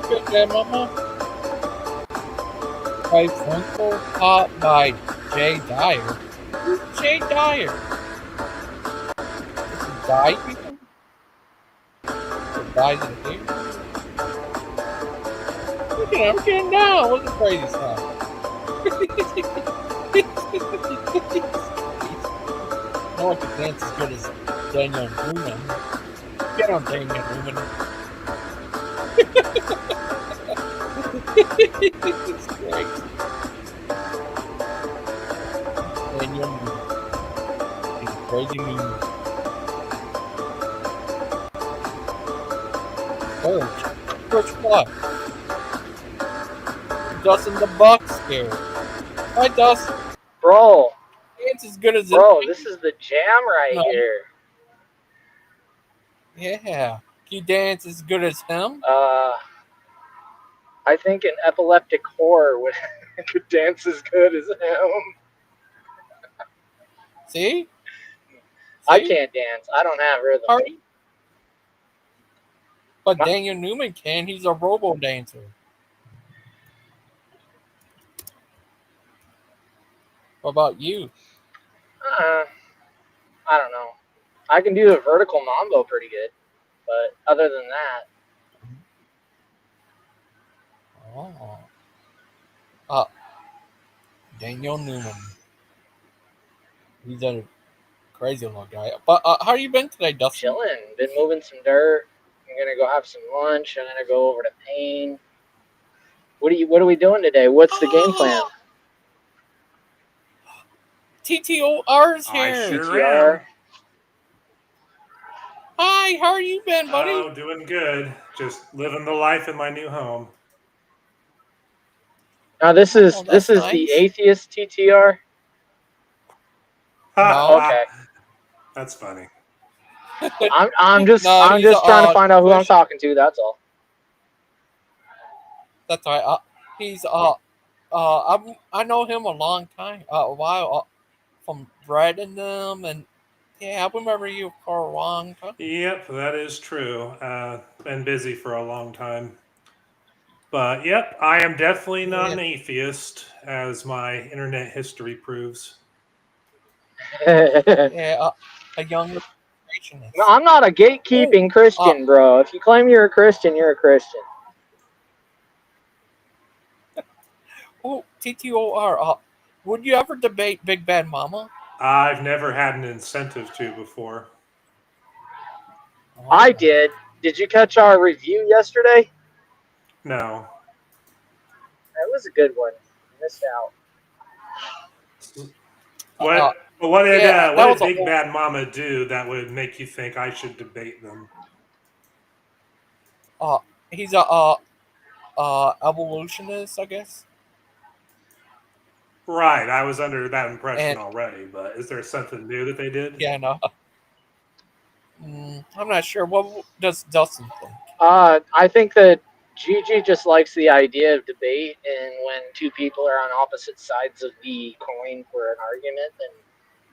Big Bad Mama by Twinkle Pop by Jay Dyer. Who's Jay Dyer? Is he dye people? Or dyes in the game? Look at him getting down. Look at crazy stuff. No one can dance as good as Daniel Newman. Get on Daniel Newman. It's great. Daniel Newman. He's a crazy Newman. Which what? Dustin the Buck scared. Hi, Dustin. Bro. Dance as good as Bro, this is the jam right here. Yeah. Can you dance as good as him? I think an epileptic whore would dance as good as him. See? I can't dance. I don't have rhythm. Sorry. But Daniel Newman can. He's a robo dancer. What about you? I don't know. I can do a vertical mambo pretty good, but other than that. Daniel Newman. He's a crazy little guy. But how you been today, Dustin? Chilling. Been moving some dirt. I'm gonna go have some lunch. I'm gonna go over to Payne. What are we doing today? What's the game plan? TTOR's here. I sure TTR. am. Hi, how are you been, buddy? Oh, doing good. Just living the life in my new home. Now this is nice. the atheist TTR. No. Okay. That's funny. I'm just trying to find out who I'm talking to. That's all. That's right. He's I know him a long time, a while from dreading them, and yeah, I remember you for a long time. Yep, that is true. Been busy for a long time. But yep, I am definitely not an atheist, as my internet history proves. Yeah, a young creationist. No, I'm not a gatekeeping Christian, bro. If you claim you're a Christian, you're a Christian. Oh, TTOR. Would you ever debate Big Bad Mama? I've never had an incentive to before. I did. Did you catch our review yesterday? No. That was a good one. Missed out. What did Big Bad Mama do that would make you think I should debate them? He's a evolutionist, I guess. Right, I was under that impression already, but is there something new that they did? Yeah, no. I'm not sure. What does Dustin think? I think that Gigi just likes the idea of debate, and when two people are on opposite sides of the coin for an argument, then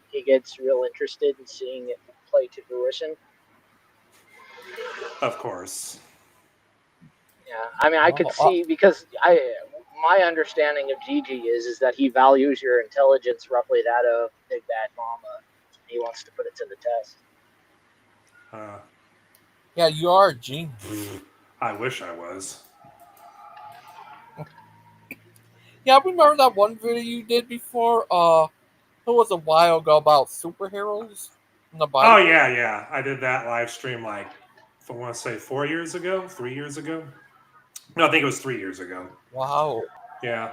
he gets real interested in seeing it play to fruition. Of course. Yeah, I mean, I could see, because my understanding of Gigi is that he values your intelligence roughly that of Big Bad Mama. He wants to put it to the test. Yeah, you are a genius. I wish I was. Yeah, I remember that one video you did before. It was a while ago about superheroes in the Bible. Oh yeah. I did that live stream I want to say 3 years ago. No, I think it was 3 years ago. Wow. Yeah.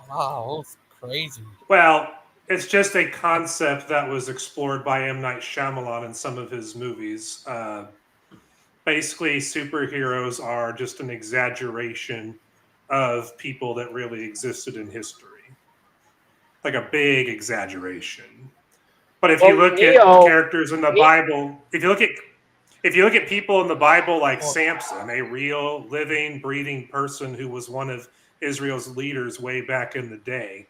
Wow, that's crazy. Well, it's just a concept that was explored by M. Night Shyamalan in some of his movies. Basically, superheroes are just an exaggeration of people that really existed in history. Like a big exaggeration. But if you look at characters in the Bible, if you look at people in the Bible like Samson, a real living, breathing person who was one of Israel's leaders way back in the day,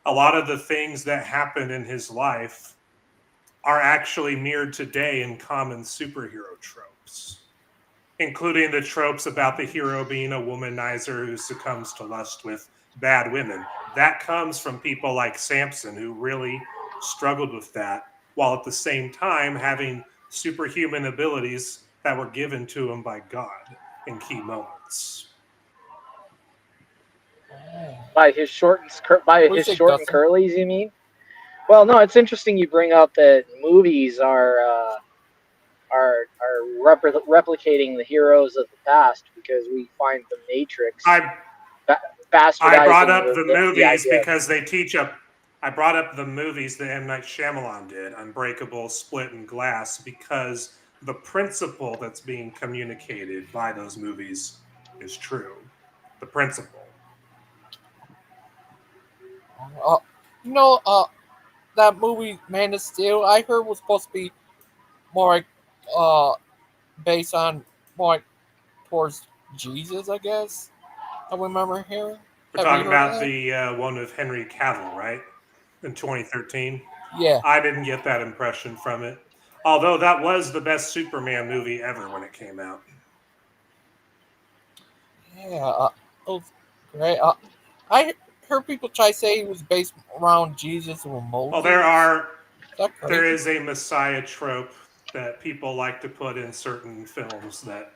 a lot of the things that happened in his life are actually mirrored today in common superhero tropes. including the tropes about the hero being a womanizer who succumbs to lust with bad women. That comes from people like Samson, who really struggled with that, while at the same time having superhuman abilities that were given to him by God in key moments. By his short What do you think, Dustin? curlies, you mean? Well, no, it's interesting you bring up that movies are replicating the heroes of the past, because we find the Matrix bastardizing I brought up the the movies idea. because they teach up. I brought up the movies that M. Night Shyamalan did, Unbreakable, Split, and Glass, because the principle that's being communicated by those movies is true. The principle. You know, that movie Man of Steel, I heard was supposed to be more like based on more like towards Jesus, I guess. I remember hearing. We're Have talking you heard about that? the one of Henry Cavill, right? In 2013. Yeah. I didn't get that impression from it. Although that was the best Superman movie ever when it came out. Yeah. It was great. I heard people try to say it was based around Jesus or Moses. Well, there crazy? is a Messiah trope that people like to put in certain films that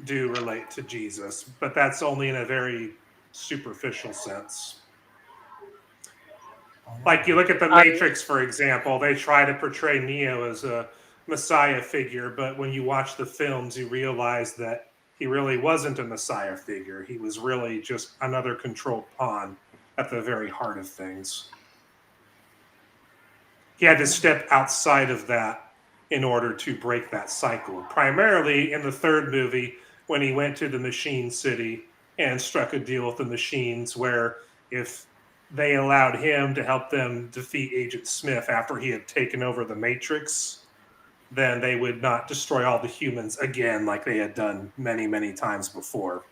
do relate to Jesus, but that's only in a very superficial sense. Like you look at The Matrix, for example, they try to portray Neo as a Messiah figure, but when you watch the films, you realize that he really wasn't a Messiah figure. He was really just another controlled pawn at the very heart of things. He had to step outside of that in order to break that cycle. Primarily in the third movie, when he went to the Machine City and struck a deal with the machines, where if they allowed him to help them defeat Agent Smith after he had taken over the Matrix, then they would not destroy all the humans again like they had done many, many times before.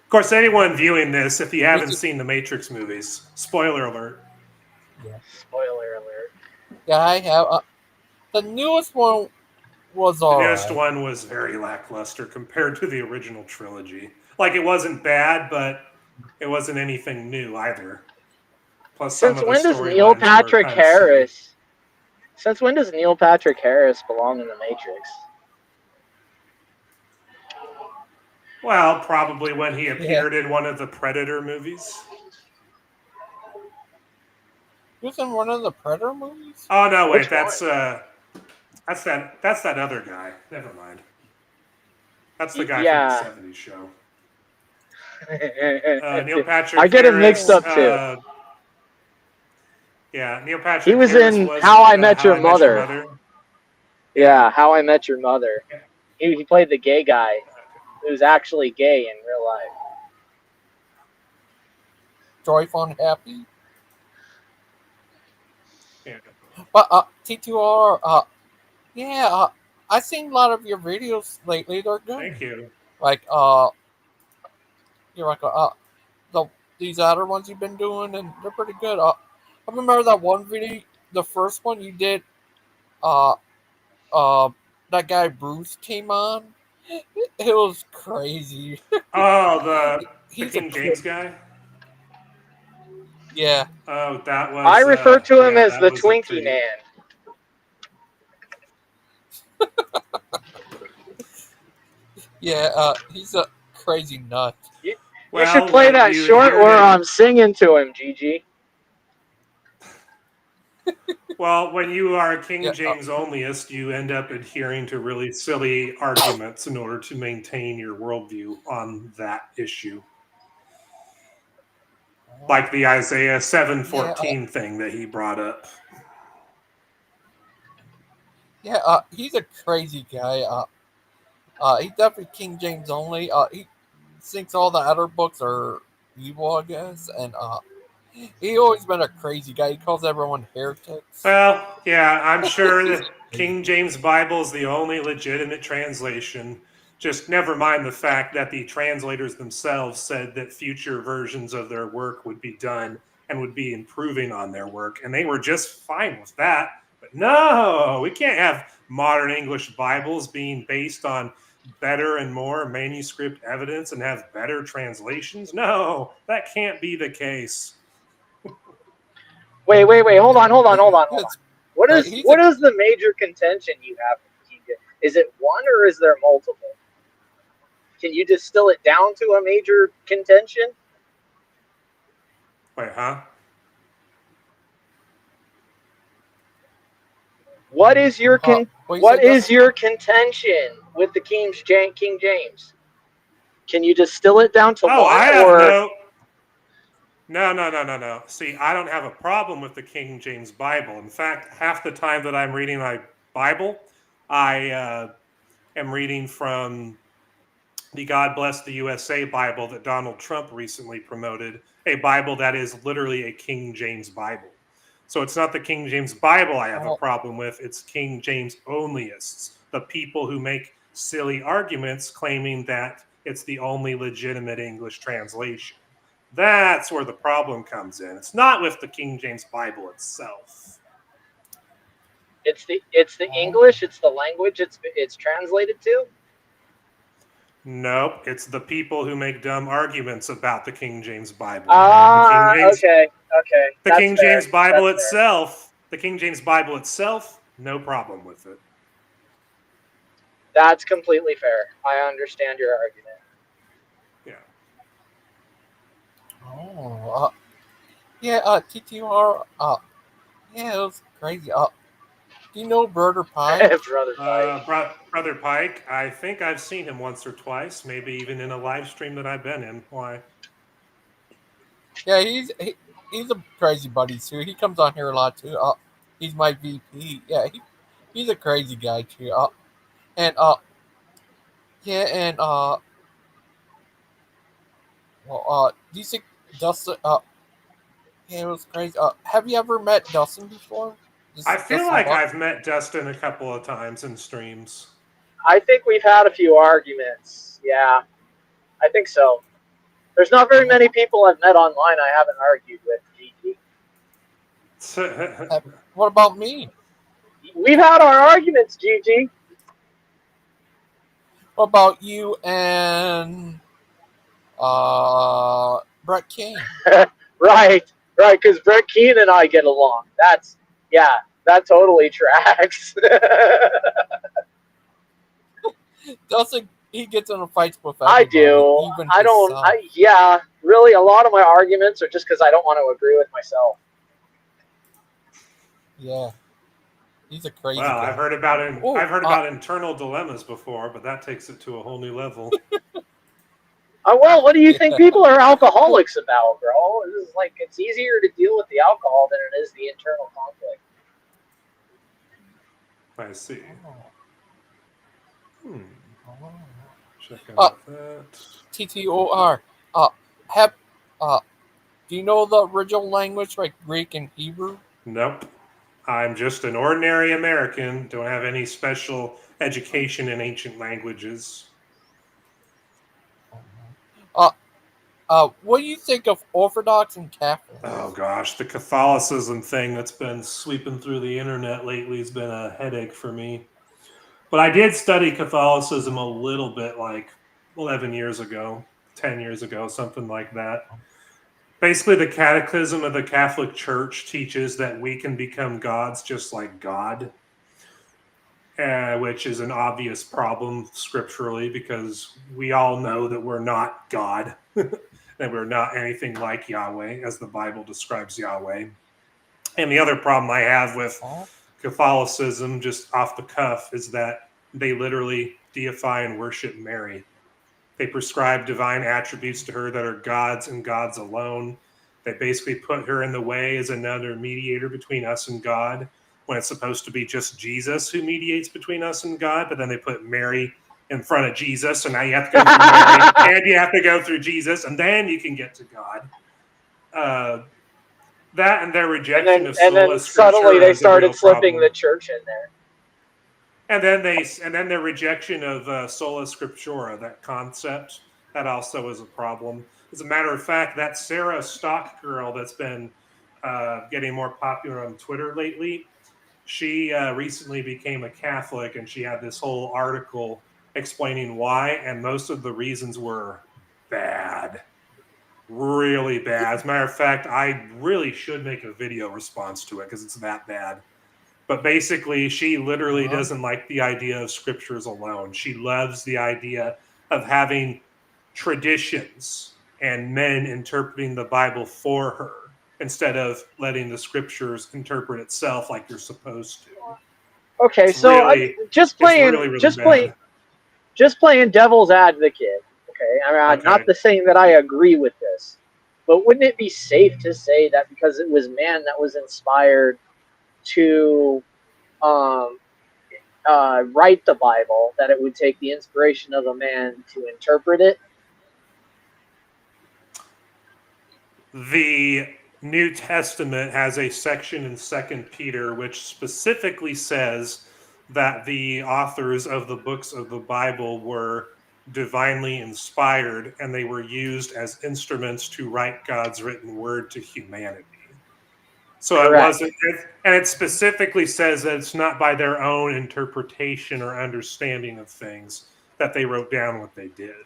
Of course, anyone viewing this, if you haven't seen the Matrix movies, spoiler alert. Yeah. Spoiler alert. Yeah, I have. The newest one was The alright. newest one was very lackluster compared to the original trilogy. Like, it wasn't bad, but it wasn't anything new either. Plus, Since when does Neil Patrick Harris? Since when does Neil Patrick Harris belong in the Matrix? Well, probably when he appeared in one of the Predator movies. He was in one of the Predator movies? Oh no, wait, Which that's that other guy. Never mind. That's the guy from the 70s show. Neil Patrick I get him mixed Harris, up too. Yeah, Neil Patrick He was Harris in How I Met Your Mother. Yeah, How I Met Your Mother. He played the gay guy who's actually gay in real life. Joyful and Happy? Yeah. But TTOR, yeah, I've seen a lot of your videos lately. They're good. Thank you. Like you're like these other ones you've been doing, and they're pretty good. I remember that one video, the first one you did. That guy Bruce came on. It was crazy. Oh, the He's King James guy. Yeah. Oh, that was. I refer to him as the Twinkie Man. Yeah, he's a crazy nut. You should play that short where I'm singing to him, Gigi. Well, when you are a King James onlyist, you end up adhering to really silly arguments in order to maintain your worldview on that issue. Like the Isaiah 7:14 thing that he brought up. Yeah, he's a crazy guy. He's definitely King James only. He thinks all the other books are evil, I guess, and he's always been a crazy guy. He calls everyone heretics. Well, yeah, I'm sure the King James Bible is the only legitimate translation. Just never mind the fact that the translators themselves said that future versions of their work would be done and would be improving on their work, and they were just fine with that. But no, we can't have modern English Bibles being based on better and more manuscript evidence and have better translations? No, that can't be the case. Wait. Hold on. It's What is he's what a is the major contention you have with King James? Is it one or is there multiple? Can you distill it down to a major contention? Wait, huh? What is your what you what said, is Dustin? your contention with the King James? Can you distill it down to Oh, one I have or no. See, I don't have a problem with the King James Bible. In fact, half the time that I'm reading my Bible, I am reading from the God Bless the USA Bible that Donald Trump recently promoted, a Bible that is literally a King James Bible. So it's not the King James Bible I have a Oh, problem with, it's King James onlyists, the people who make silly arguments claiming that it's the only legitimate English translation. That's where the problem comes in. It's not with the King James Bible itself. it's the oh, English, it's the language it's translated to? Nope, it's the people who make dumb arguments about the King James Bible. Ah, okay. The That's King fair. James Bible That's fair. itself, no problem with it. That's completely fair. I understand your argument. Yeah. oh, yeah. TTOR. Yeah, it was crazy. Do you know Brother Pike? Brother Pike. Brother Pike, I think I've seen him once or twice, maybe even in a live stream that I've been in. Why? Yeah, he's a crazy buddy too. He comes on here a lot too. He's my VP. Yeah, he's a crazy guy too. And yeah, and well, do you think Dustin? Yeah, it was crazy. Have you ever met Dustin before? I This feel Dustin like Buck. I've met Dustin a couple of times in streams. I think we've had a few arguments. Yeah, I think so. There's not very many people I've met online I haven't argued with, GG. What about me? We've had our arguments, GG. What about you and Brett King? Right, because Brett Keane and I get along. Yeah, that totally tracks. Dustin, he gets in fights with I everybody, do. even I don't. himself. Yeah, really, a lot of my arguments are just because I don't want to agree with myself. Yeah, he's a crazy Well, guy. I've heard about internal dilemmas before, but that takes it to a whole new level. Well, what do you think Yeah. people are alcoholics about, bro? This is like it's easier to deal with the alcohol than it is the internal conflict. I see. Oh. Check out that. TTOR. Have do you know the original language like Greek and Hebrew? Nope. I'm just an ordinary American. Don't have any special education in ancient languages. What do you think of Orthodox and Catholic? Oh gosh, the Catholicism thing that's been sweeping through the internet lately has been a headache for me. But I did study Catholicism a little bit like 11 years ago, 10 years ago, something like that. Basically, the Catechism of the Catholic Church teaches that we can become gods just like God, which is an obvious problem scripturally because we all know that we're not God, that we're not anything like Yahweh as the Bible describes Yahweh. And the other problem I have with Catholicism, just off the cuff, is that they literally deify and worship Mary. They prescribe divine attributes to her that are God's and God's alone. They basically put her in the way as another mediator between us and God when it's supposed to be just Jesus who mediates between us and God. But then they put Mary in front of Jesus. So now you have to go through Mary and you have to go through Jesus and then you can get to God. That and their rejection of And then sola suddenly scriptura they is a real started slipping problem. the church in there. And then their rejection of sola scriptura, that concept, that also is a problem. As a matter of fact, that Sarah Stock girl that's been getting more popular on Twitter lately, she recently became a Catholic, and she had this whole article explaining why, and most of the reasons were bad. Really bad. As a matter of fact, I really should make a video response to it because it's that bad. But basically, she literally doesn't like the idea of scriptures alone. She loves the idea of having traditions and men interpreting the Bible for her instead of letting the scriptures interpret itself like you're supposed to. Okay, It's so really, just playing, really bad. just playing devil's advocate. Okay, I mean, I'm Okay. not saying that I agree with this, but wouldn't it be safe to say that because it was man that was inspired to write the Bible, that it would take the inspiration of a man to interpret it? The New Testament has a section in 2 Peter which specifically says that the authors of the books of the Bible were divinely inspired and they were used as instruments to write God's written word to humanity. So Correct. it wasn't, and it specifically says that it's not by their own interpretation or understanding of things that they wrote down what they did.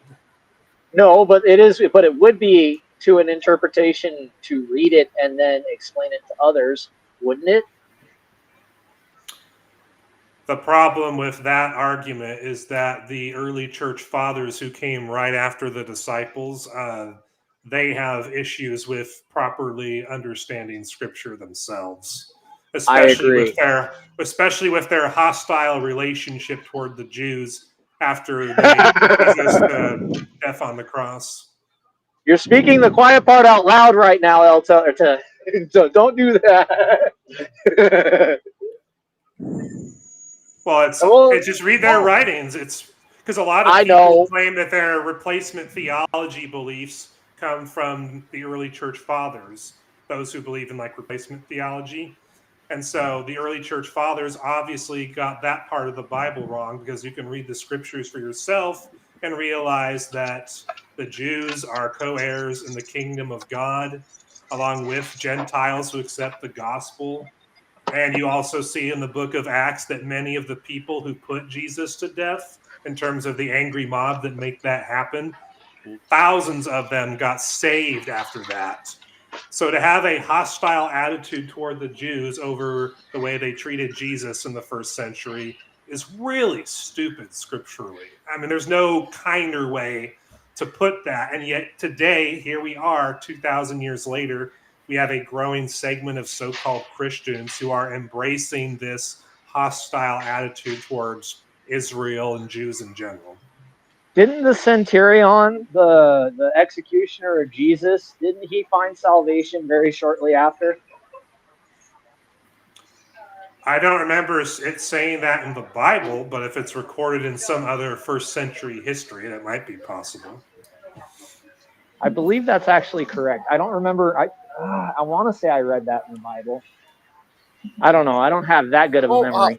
No, but it would be to an interpretation to read it and then explain it to others, wouldn't it? The problem with that argument is that the early church fathers who came right after the disciples, they have issues with properly understanding scripture themselves, especially with their hostile relationship toward the Jews after they put Jesus to death on the cross. You're speaking the quiet part out loud right now, Elta. So don't do that. Well, it's just read their writings. It's because a lot of people claim that their replacement theology beliefs come from the early church fathers, those who believe in like replacement theology. And so the early church fathers obviously got that part of the Bible wrong, because you can read the scriptures for yourself and realize that the Jews are co-heirs in the kingdom of God, along with Gentiles who accept the gospel. And you also see in the book of Acts that many of the people who put Jesus to death, in terms of the angry mob that make that happen, thousands of them got saved after that. So to have a hostile attitude toward the Jews over the way they treated Jesus in the first century is really stupid scripturally. I mean, there's no kinder way to put that. And yet today, here we are, 2,000 years later, we have a growing segment of so-called Christians who are embracing this hostile attitude towards Israel and Jews in general. Didn't the centurion, the executioner of Jesus, didn't he find salvation very shortly after? I don't remember it saying that in the Bible, but if it's recorded in some other first century history, that might be possible. I believe that's actually correct. I don't remember. I want to say I read that in the Bible. I don't know. I don't have that good of a memory.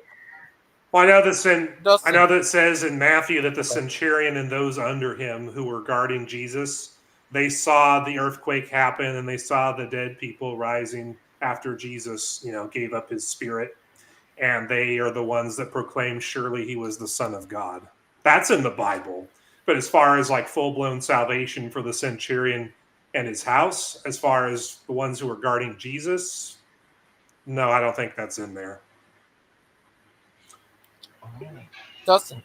Well, I know that it says in Matthew that the centurion and those under him who were guarding Jesus, they saw the earthquake happen and they saw the dead people rising after Jesus, gave up his spirit. And they are the ones that proclaimed surely he was the Son of God. That's in the Bible. But as far as like full-blown salvation for the centurion and his house, as far as the ones who are guarding Jesus, no, I don't think that's in there. Dustin,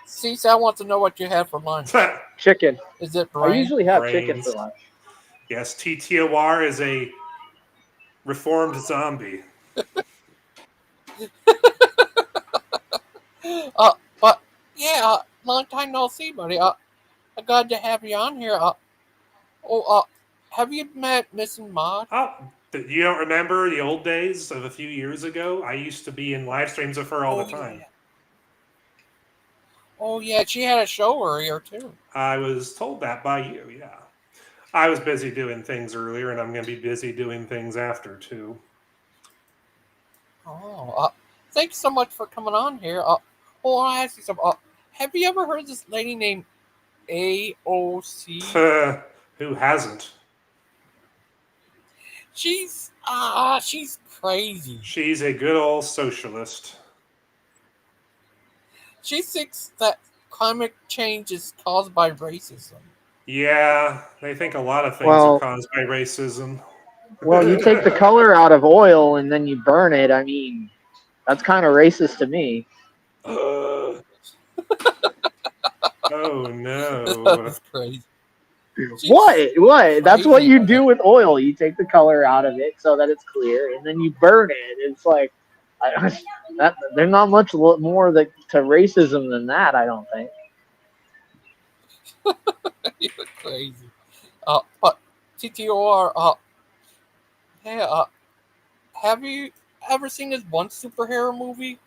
Cece, I want to know what you had for lunch. Chicken. Is it brain? I usually have chicken for lunch. Yes, TTOR is a reformed zombie. But yeah, long time no see, buddy. I'm glad to have you on here. Have you met Missing Maud? Oh, you don't remember the old days of a few years ago? I used to be in live streams of her all the time. Yeah. Oh yeah, she had a show earlier too. I was told that by you, yeah. I was busy doing things earlier, and I'm going to be busy doing things after too. Oh, thanks so much for coming on here. I'll ask you something. Have you ever heard of this lady named AOC? Who hasn't? She's crazy. She's a good old socialist. She thinks that climate change is caused by racism. Yeah, they think a lot of things are Well, caused by racism. you take the color out of oil and then you burn it. I mean, that's kind of racist to me. Oh no. That's crazy. What? What? That's what Crazy, you man. do with oil. You take the color out of it so that it's clear, and then you burn it. It's like there's not much more to racism than that. I don't think. You're crazy. But TTOR, hey, have you ever seen this one superhero movie,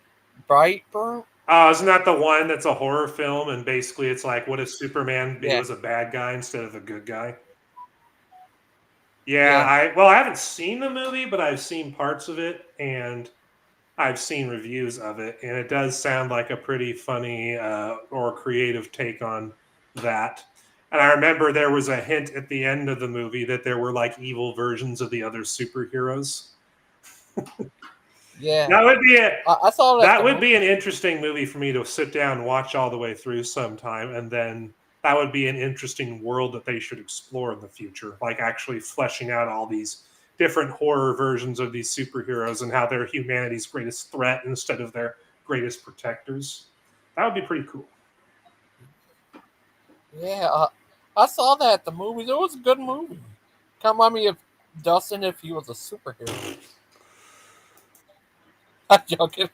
Brightburn? Isn't that the one that's a horror film and basically it's like, what if Superman Yeah, was a bad guy instead of a good guy? yeah, Yeah, I haven't seen the movie, but I've seen parts of it and I've seen reviews of it, and it does sound like a pretty funny or creative take on that. And I remember there was a hint at the end of the movie that there were like evil versions of the other superheroes. yeah. That would be it. I saw that. That would be an interesting movie for me to sit down and watch all the way through sometime, and then that would be an interesting world that they should explore in the future, like actually fleshing out all these different horror versions of these superheroes and how they're humanity's greatest threat instead of their greatest protectors. That would be pretty cool. Yeah, I saw that at the movies. It was a good movie. Kind of remind me of Dustin if he was a superhero. I'm joking.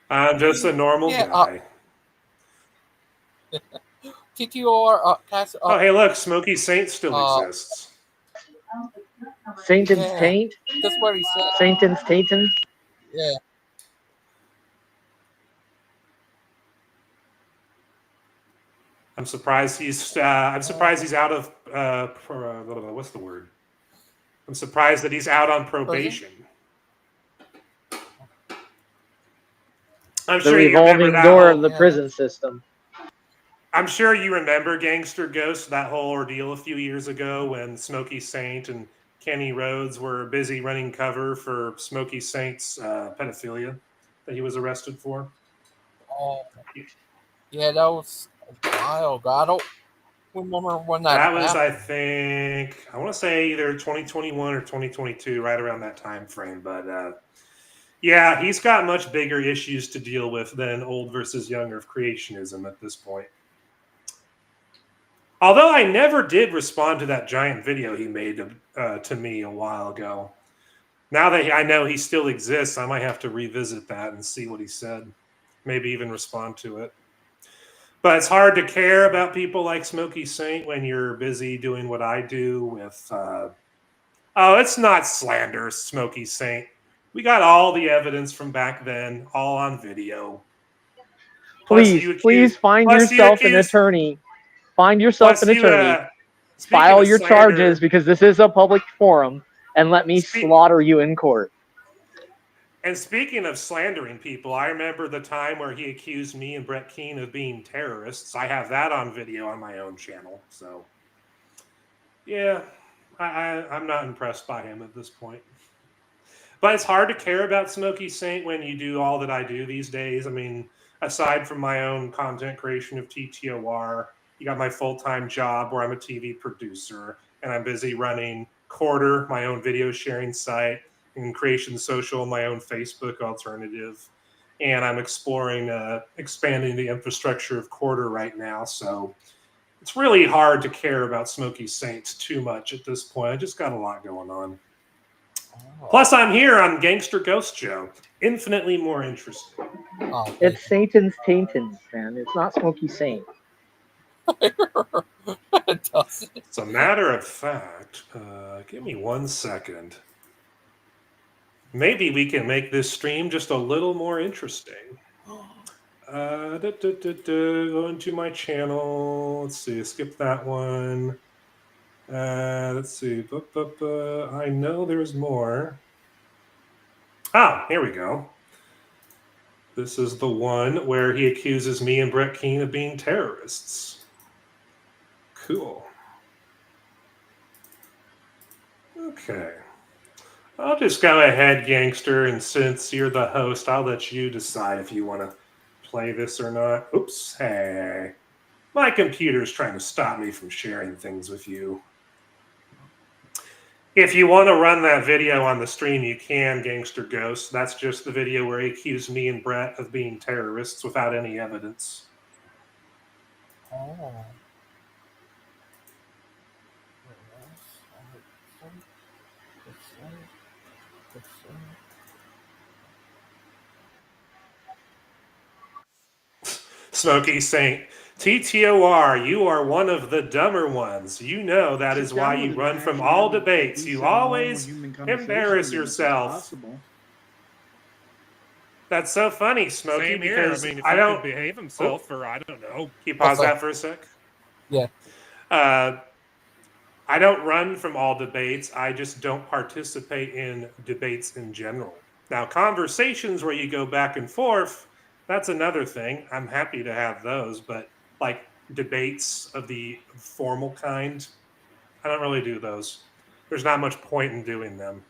I'm just a normal Yeah, guy. TTOR, Oh, hey, look, Smoky Saint still exists. Satan's Yeah. taint. That's what he said. Satan's taintin. Yeah. I'm surprised he's out of what's the word? I'm surprised that he's out on probation. I'm The sure you remember revolving that door whole, of the prison system. I'm sure you remember Gangster Ghost, that whole ordeal a few years ago when Smoky Saint and Kenny Rhodes were busy running cover for Smoky Saint's pedophilia that he was arrested for. Oh, yeah, that was a while ago. I don't remember when that That was, I happened. think, I want to say either 2021 or 2022, right around that time frame. But yeah, he's got much bigger issues to deal with than old versus younger of creationism at this point. Although I never did respond to that giant video he made to me a while ago. Now that I know he still exists, I might have to revisit that and see what he said. Maybe even respond to it. But it's hard to care about people like Smoky Saint when you're busy doing what I do with. Oh, it's not slander, Smoky Saint. We got all the evidence from back then, all on video. Please find yourself an attorney. Find yourself an attorney. File your charges because this is a public forum, and let me slaughter you in court. And speaking of slandering people, I remember the time where he accused me and Brett Keane of being terrorists. I have that on video on my own channel. So, yeah, I'm not impressed by him at this point. But it's hard to care about Smoky Saint when you do all that I do these days. I mean, aside from my own content creation of TTOR, you got my full-time job where I'm a TV producer, and I'm busy running Quarter, my own video sharing site, and Creation Social, my own Facebook alternative. And I'm exploring expanding the infrastructure of Quarter right now. So it's really hard to care about Smoky Saints too much at this point. I just got a lot going on. Plus, I'm here on Gangster Ghost Show. Infinitely more interesting. Oh, It's Satan's taintin, man. It's not Smoky Saint. As a matter of fact, give me 1 second. Maybe we can make this stream just a little more interesting. Go into my channel. Let's see. Skip that one. Let's see. I know there's more. Ah, here we go. This is the one where he accuses me and Brett Keane of being terrorists. Cool. Okay. I'll just go ahead, Gangster, and since you're the host, I'll let you decide if you want to play this or not. Oops. Hey. My computer's trying to stop me from sharing things with you. If you want to run that video on the stream, you can, Gangster Ghost. That's just the video where he accused me and Brett of being terrorists without any evidence. Oh. Smoky Saint, TTOR, you are one of the dumber ones. You know that is why you run from all debates. You always embarrass yourself. That's so funny, Smoky, Same here. because I mean, if I he don't could behave himself, or I don't know. Can you pause that for a sec? Yeah. I don't run from all debates. I just don't participate in debates in general. Now, conversations where you go back and forth, that's another thing. I'm happy to have those, but like debates of the formal kind, I don't really do those. There's not much point in doing them.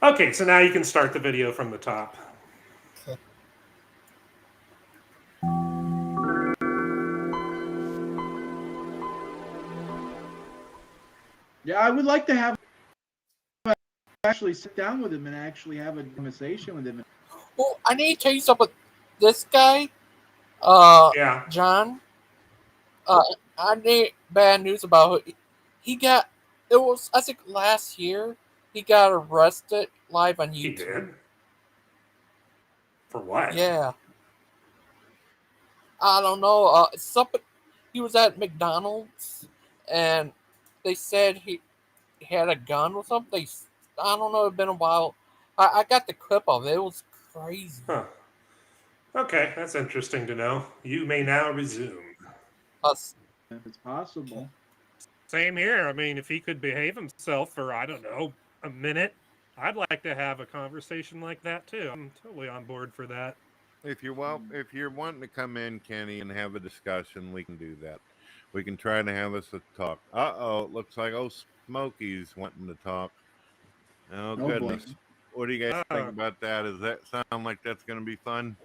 Okay, so now you can start the video from the top. Yeah, I would like to have actually sit down with him and actually have a conversation with him. Well, I need to tell you something. This guy, Yeah. John, I need bad news about him. He got, it was, I think last year, he got arrested live on YouTube. He did? For what? Yeah. I don't know. Something, he was at McDonald's and they said he had a gun or something. I don't know. It's been a while. I got the clip of it. It was crazy. Huh. Okay, that's interesting to know. You may now resume. If it's possible. Same here. I mean, if he could behave himself for, I don't know, a minute, I'd like to have a conversation like that too. I'm totally on board for that. If you're wanting to come in, Kenny, and have a discussion, we can do that. We can try to have us a talk. It looks like Smokey's wanting to talk. Oh goodness. Boy. What do you guys think about that? Does that sound like that's going to be fun?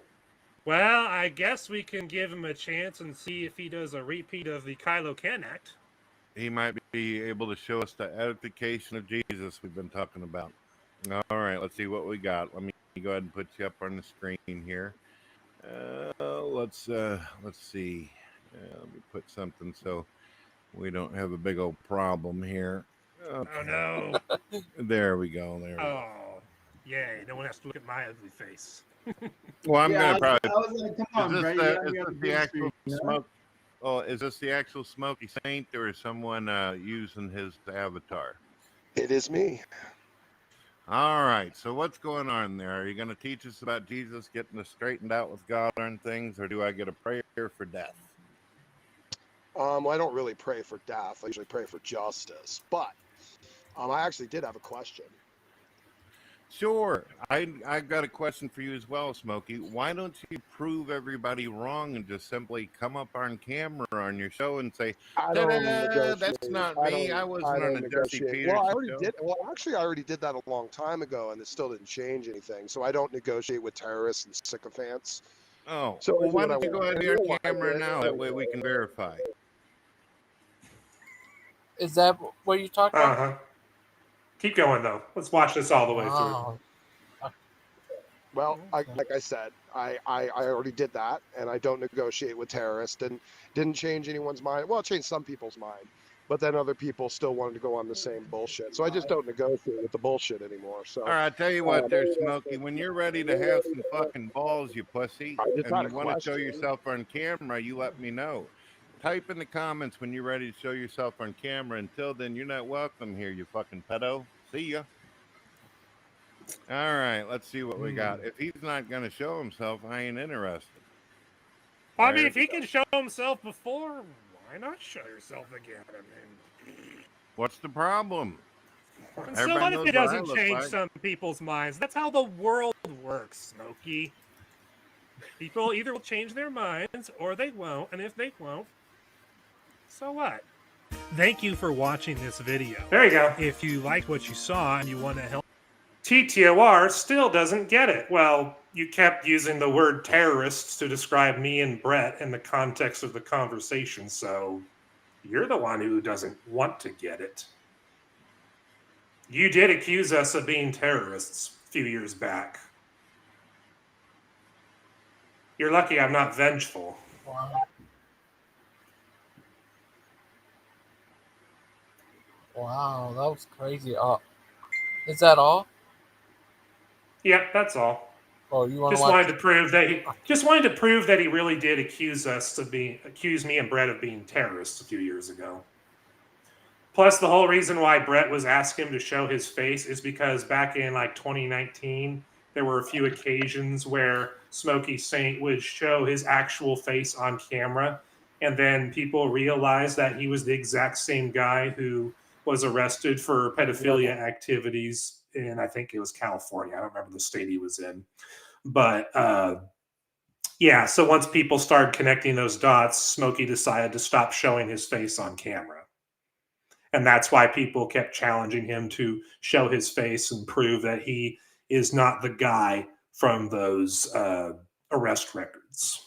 Well, I guess we can give him a chance and see if he does a repeat of the Kylo Ken act. He might be able to show us the edification of Jesus we've been talking about. All right, let's see what we got. Let me go ahead and put you up on the screen here. Let's see. Let me put something so we don't have a big old problem here. Okay. Oh no! There we go. There we go. Oh, yay! No one has to look at my ugly face. Well, I'm gonna probably. I was like, come on, Brady, Is this the actual smoke? Oh, is this the actual Smoky Saint, or is someone using his avatar? It is me. All right. So what's going on there? Are you going to teach us about Jesus getting us straightened out with God and things, or do I get a prayer for death? Well, I don't really pray for death. I usually pray for justice. But I actually did have a question. Sure. I've got a question for you as well, Smokey. Why don't you prove everybody wrong and just simply come up on camera on your show and say, that's not me. I wasn't on the Jesse Peters Well, I already show. did. Well, actually, I already did that a long time ago, and it still didn't change anything. So I don't negotiate with terrorists and sycophants. Oh, So well, why don't you go ahead and on camera now? That way we can verify. Is that what you're talking about? Uh-huh. Keep going, though. Let's watch this all the way through. Well, like I said, I already did that, and I don't negotiate with terrorists, and didn't change anyone's mind. Well, it changed some people's mind, but then other people still wanted to go on the same bullshit. So I just don't negotiate with the bullshit anymore. So. All right, I tell you what, there, Smokey. When you're ready to have some fucking balls, you pussy, and you want to show yourself on camera, you let me know. Type in the comments when you're ready to show yourself on camera. Until then, you're not welcome here, you fucking pedo. See ya. All right, let's see what we got. If he's not going to show himself, I ain't interested. I mean, if he can show himself before, why not show yourself again? I mean, what's the problem? And so what if it doesn't change some people's minds? That's how the world works, Smokey. People either will change their minds or they won't, and if they won't, so what? Thank you for watching this video. There you go. If you liked what you saw and you want to help TTOR still doesn't get it. Well, you kept using the word terrorists to describe me and Brett in the context of the conversation, so you're the one who doesn't want to get it. You did accuse us of being terrorists a few years back. You're lucky I'm not vengeful. Wow. Wow, that was crazy. Is that all? Yep, that's all. Oh, you want Just to watch? wanted to prove that he really did accuse me and Brett of being terrorists a few years ago. Plus, the whole reason why Brett was asking him to show his face is because back in like 2019, there were a few occasions where Smoky Saint would show his actual face on camera, and then people realized that he was the exact same guy who was arrested for pedophilia activities in, I think it was California. I don't remember the state he was in. But yeah, so once people started connecting those dots, Smokey decided to stop showing his face on camera. And that's why people kept challenging him to show his face and prove that he is not the guy from those arrest records.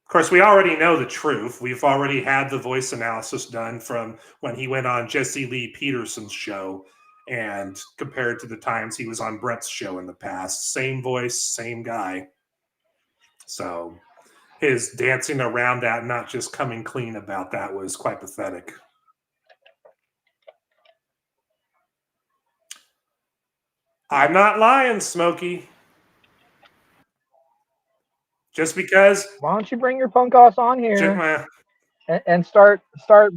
Of course, we already know the truth. We've already had the voice analysis done from when he went on Jesse Lee Peterson's show and compared to the times he was on Brett's show in the past. Same voice, same guy. So his dancing around that, not just coming clean about that, was quite pathetic. I'm not lying, Smokey. Just because. Why don't you bring your punk ass on here and start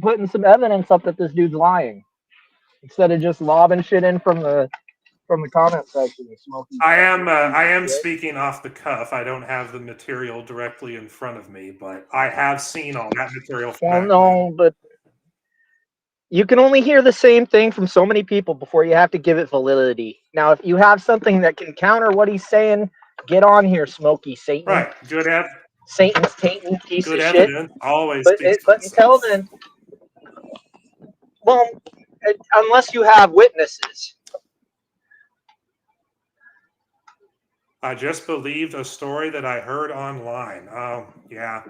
putting some evidence up that this dude's lying, instead of just lobbing shit in from the comment section. I am speaking off the cuff. I don't have the material directly in front of me, but I have seen all that material. Well, no, but you can only hear the same thing from so many people before you have to give it validity. Now, if you have something that can counter what he's saying, get on here, Smoky Satan. Right, good Satan's tainting piece good of evidence. shit. Always. But until then, well, unless you have witnesses. I just believed a story that I heard online. Oh, yeah.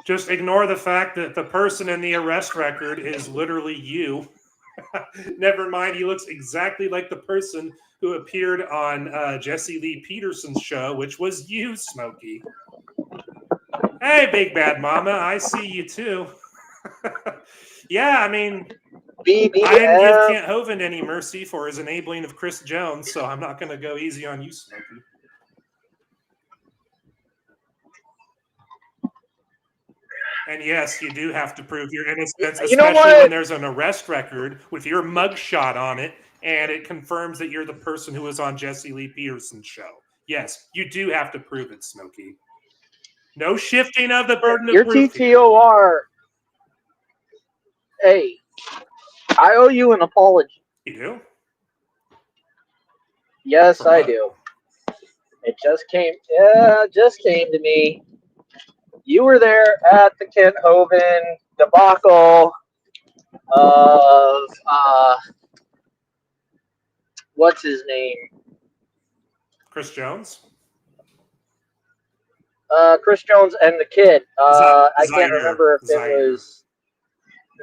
Just ignore the fact that the person in the arrest record is literally you. Never mind, he looks exactly like the person who appeared on Jesse Lee Peterson's show, which was you, Smokey. Hey, Big Bad Mama, I see you too. Yeah, I mean, I didn't give Kent Hovind any mercy for his enabling of Chris Jones, so I'm not going to go easy on you, Smokey. And yes, you do have to prove your innocence, especially when there's an arrest record with your mugshot on it, and it confirms that you're the person who was on Jesse Lee Peterson's show. Yes, you do have to prove it, Smokey. No shifting of the burden of proof. Your TTOR. Hey, I owe you an apology. You do? Yes, I do. It just came to me. You were there at the Kent Hovind debacle of what's his name? Chris Jones? Chris Jones and the kid. I can't remember if it was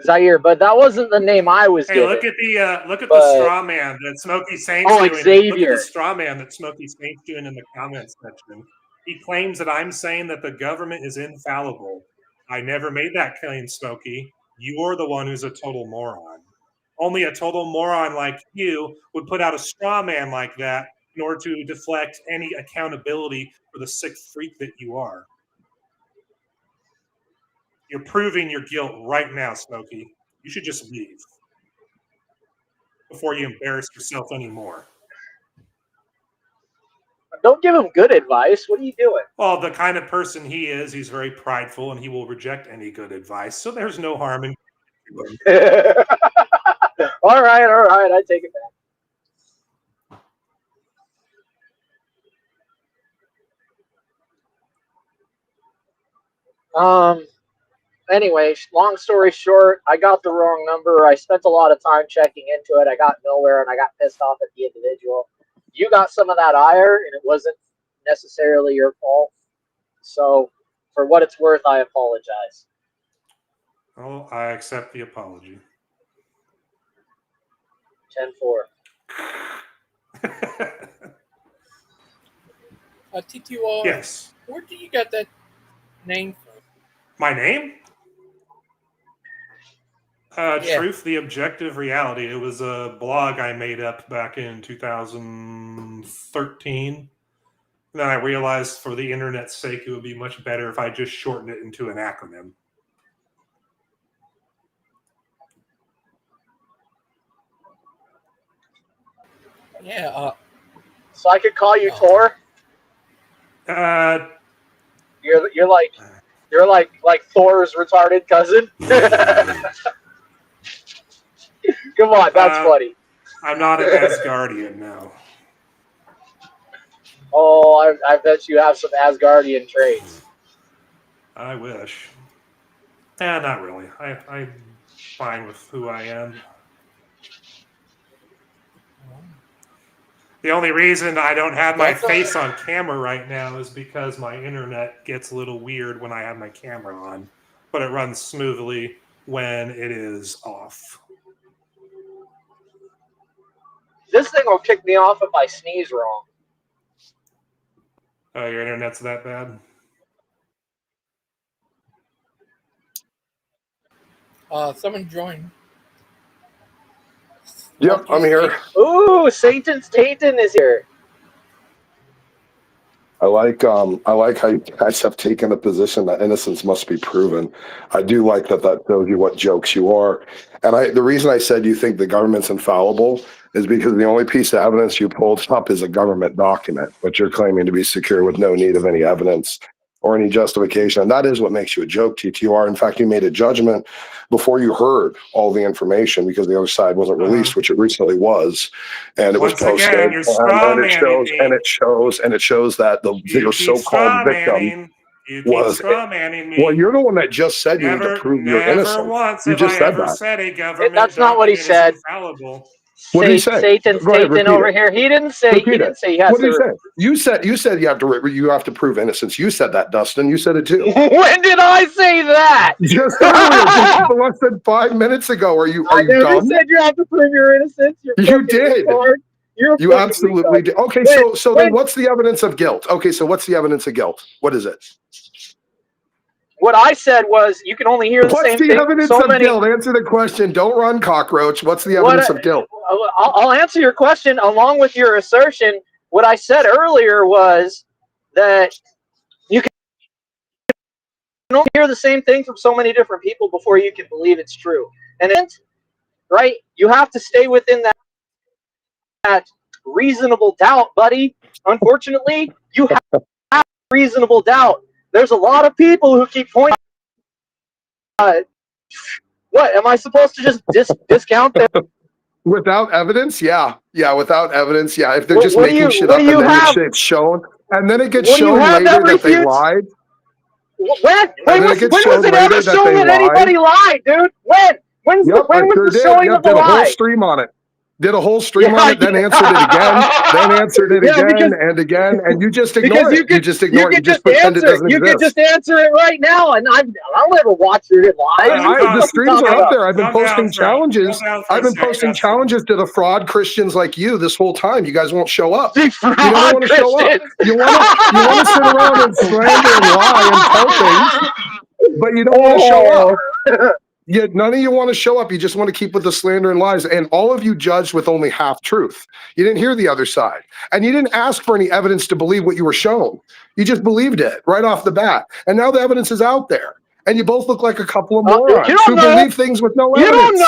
Zaire, but that wasn't the name I was given. Look at the straw man that Smoky Saint's doing. Xavier. Look at the straw man that Smoky Saint's doing in the comments section. He claims that I'm saying that the government is infallible. I never made that claim, Smokey. You're the one who's a total moron. Only a total moron like you would put out a straw man like that in order to deflect any accountability for the sick freak that you are. You're proving your guilt right now, Smokey. You should just leave before you embarrass yourself anymore. Don't give him good advice. What are you doing? Well, the kind of person he is, he's very prideful and he will reject any good advice. So there's no harm in All right, I take it back. Anyway, long story short, I got the wrong number. I spent a lot of time checking into it. I got nowhere, and I got pissed off at the individual. You got some of that ire, and it wasn't necessarily your fault. So, for what it's worth, I apologize. Well, I accept the apology. 10-4. TTOR. Yes. Where do you get that name from? My name? Yeah. Truth, the Objective Reality. It was a blog I made up back in 2013. Then I realized for the internet's sake, it would be much better if I just shortened it into an acronym. Yeah. So I could call you Tor. You're like Thor's retarded cousin. Come on, that's funny. I'm not an Asgardian now. Oh, I bet you have some Asgardian traits. I wish. Not really. I'm fine with who I am. The only reason I don't have my face on camera right now is because my internet gets a little weird when I have my camera on, but it runs smoothly when it is off. This thing will kick me off if I sneeze wrong. Oh, your internet's that bad? Someone joined. Yep, I'm here. Ooh, Satan's Tatum is here. I like how you guys have taken a position that innocence must be proven. I do like that shows you what jokes you are. And the reason I said you think the government's infallible is because the only piece of evidence you pulled up is a government document, which you're claiming to be secure with no need of any evidence or any justification. And that is what makes you a joke, TTOR. In fact, you made a judgment before you heard all the information because the other side wasn't released, which it recently was. And it was posted. Again, you're and it shows that your so-called victim was. Well, you're the one that just said you need to prove you're innocent. Once you just said that. Said a government that's not what he said. What did he say? Satan's Tatum over here. He didn't say. He didn't say. What did he say? You said you have to prove innocence. You said that, Dustin. You said it too. When did I say that? Just earlier, less than 5 minutes ago. Are you dumb? You said you have to prove your innocence. You did. You absolutely did. Okay, so then what's the evidence of guilt? Okay, so what's the evidence of guilt? What is it? What I said was you can only hear the same thing. What's the evidence of guilt? Answer the question. Don't run, cockroach. What's the evidence of guilt? I'll answer your question along with your assertion. What I said earlier was that you can only hear the same thing from so many different people before you can believe it's true. And right, you have to stay within that reasonable doubt, buddy. Unfortunately, you have reasonable doubt. There's a lot of people who keep pointing. What am I supposed to just discount them? Without evidence, yeah, without evidence, yeah. If they're just making shit up and then it's shown, and then it gets shown later that they lied. When was it ever shown that anybody lied, dude? When was the showing of the lie? Did a whole stream on it. Did a whole stream on it, then answered it again, then answered it again, and you just ignore it. You just ignore it. You just pretend it doesn't exist. You can just answer it right now, and I'll never watch it live. The streams are up there. I've been posting challenges. I've been posting challenges to the fraud Christians like you this whole time. You guys won't show up. You don't want to show up. You want to sit around and slander and lie and tell things, but you don't want to show up. Yeah, none of you want to show up. You just want to keep with the slander and lies. And all of you judged with only half truth. You didn't hear the other side. And you didn't ask for any evidence to believe what you were shown. You just believed it right off the bat. And now the evidence is out there. And you both look like a couple of morons who believe things with no evidence.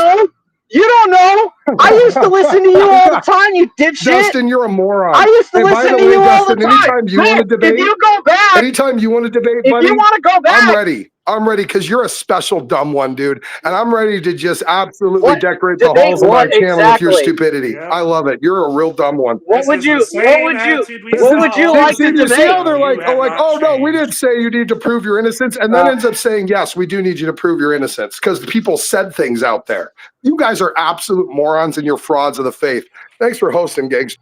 You don't know. I used to listen to you all the time, you dipshit. Dustin, you're a moron. I used to listen to you all the time. Anytime you want to debate, if you go back, anytime you want to debate, buddy, if you want to go back, I'm ready. I'm ready because you're a special dumb one, dude. And I'm ready to just absolutely What? decorate the Debate halls of my what channel with your exactly? stupidity. Yeah. I love it. You're a real dumb one. What would you like to You see how debate? they're like, oh no, we didn't say you need to prove your innocence, and then ends up saying, yes, we do need you to prove your innocence because people said things out there. You guys are absolute morons and you're frauds of the faith. Thanks for hosting, Gangster.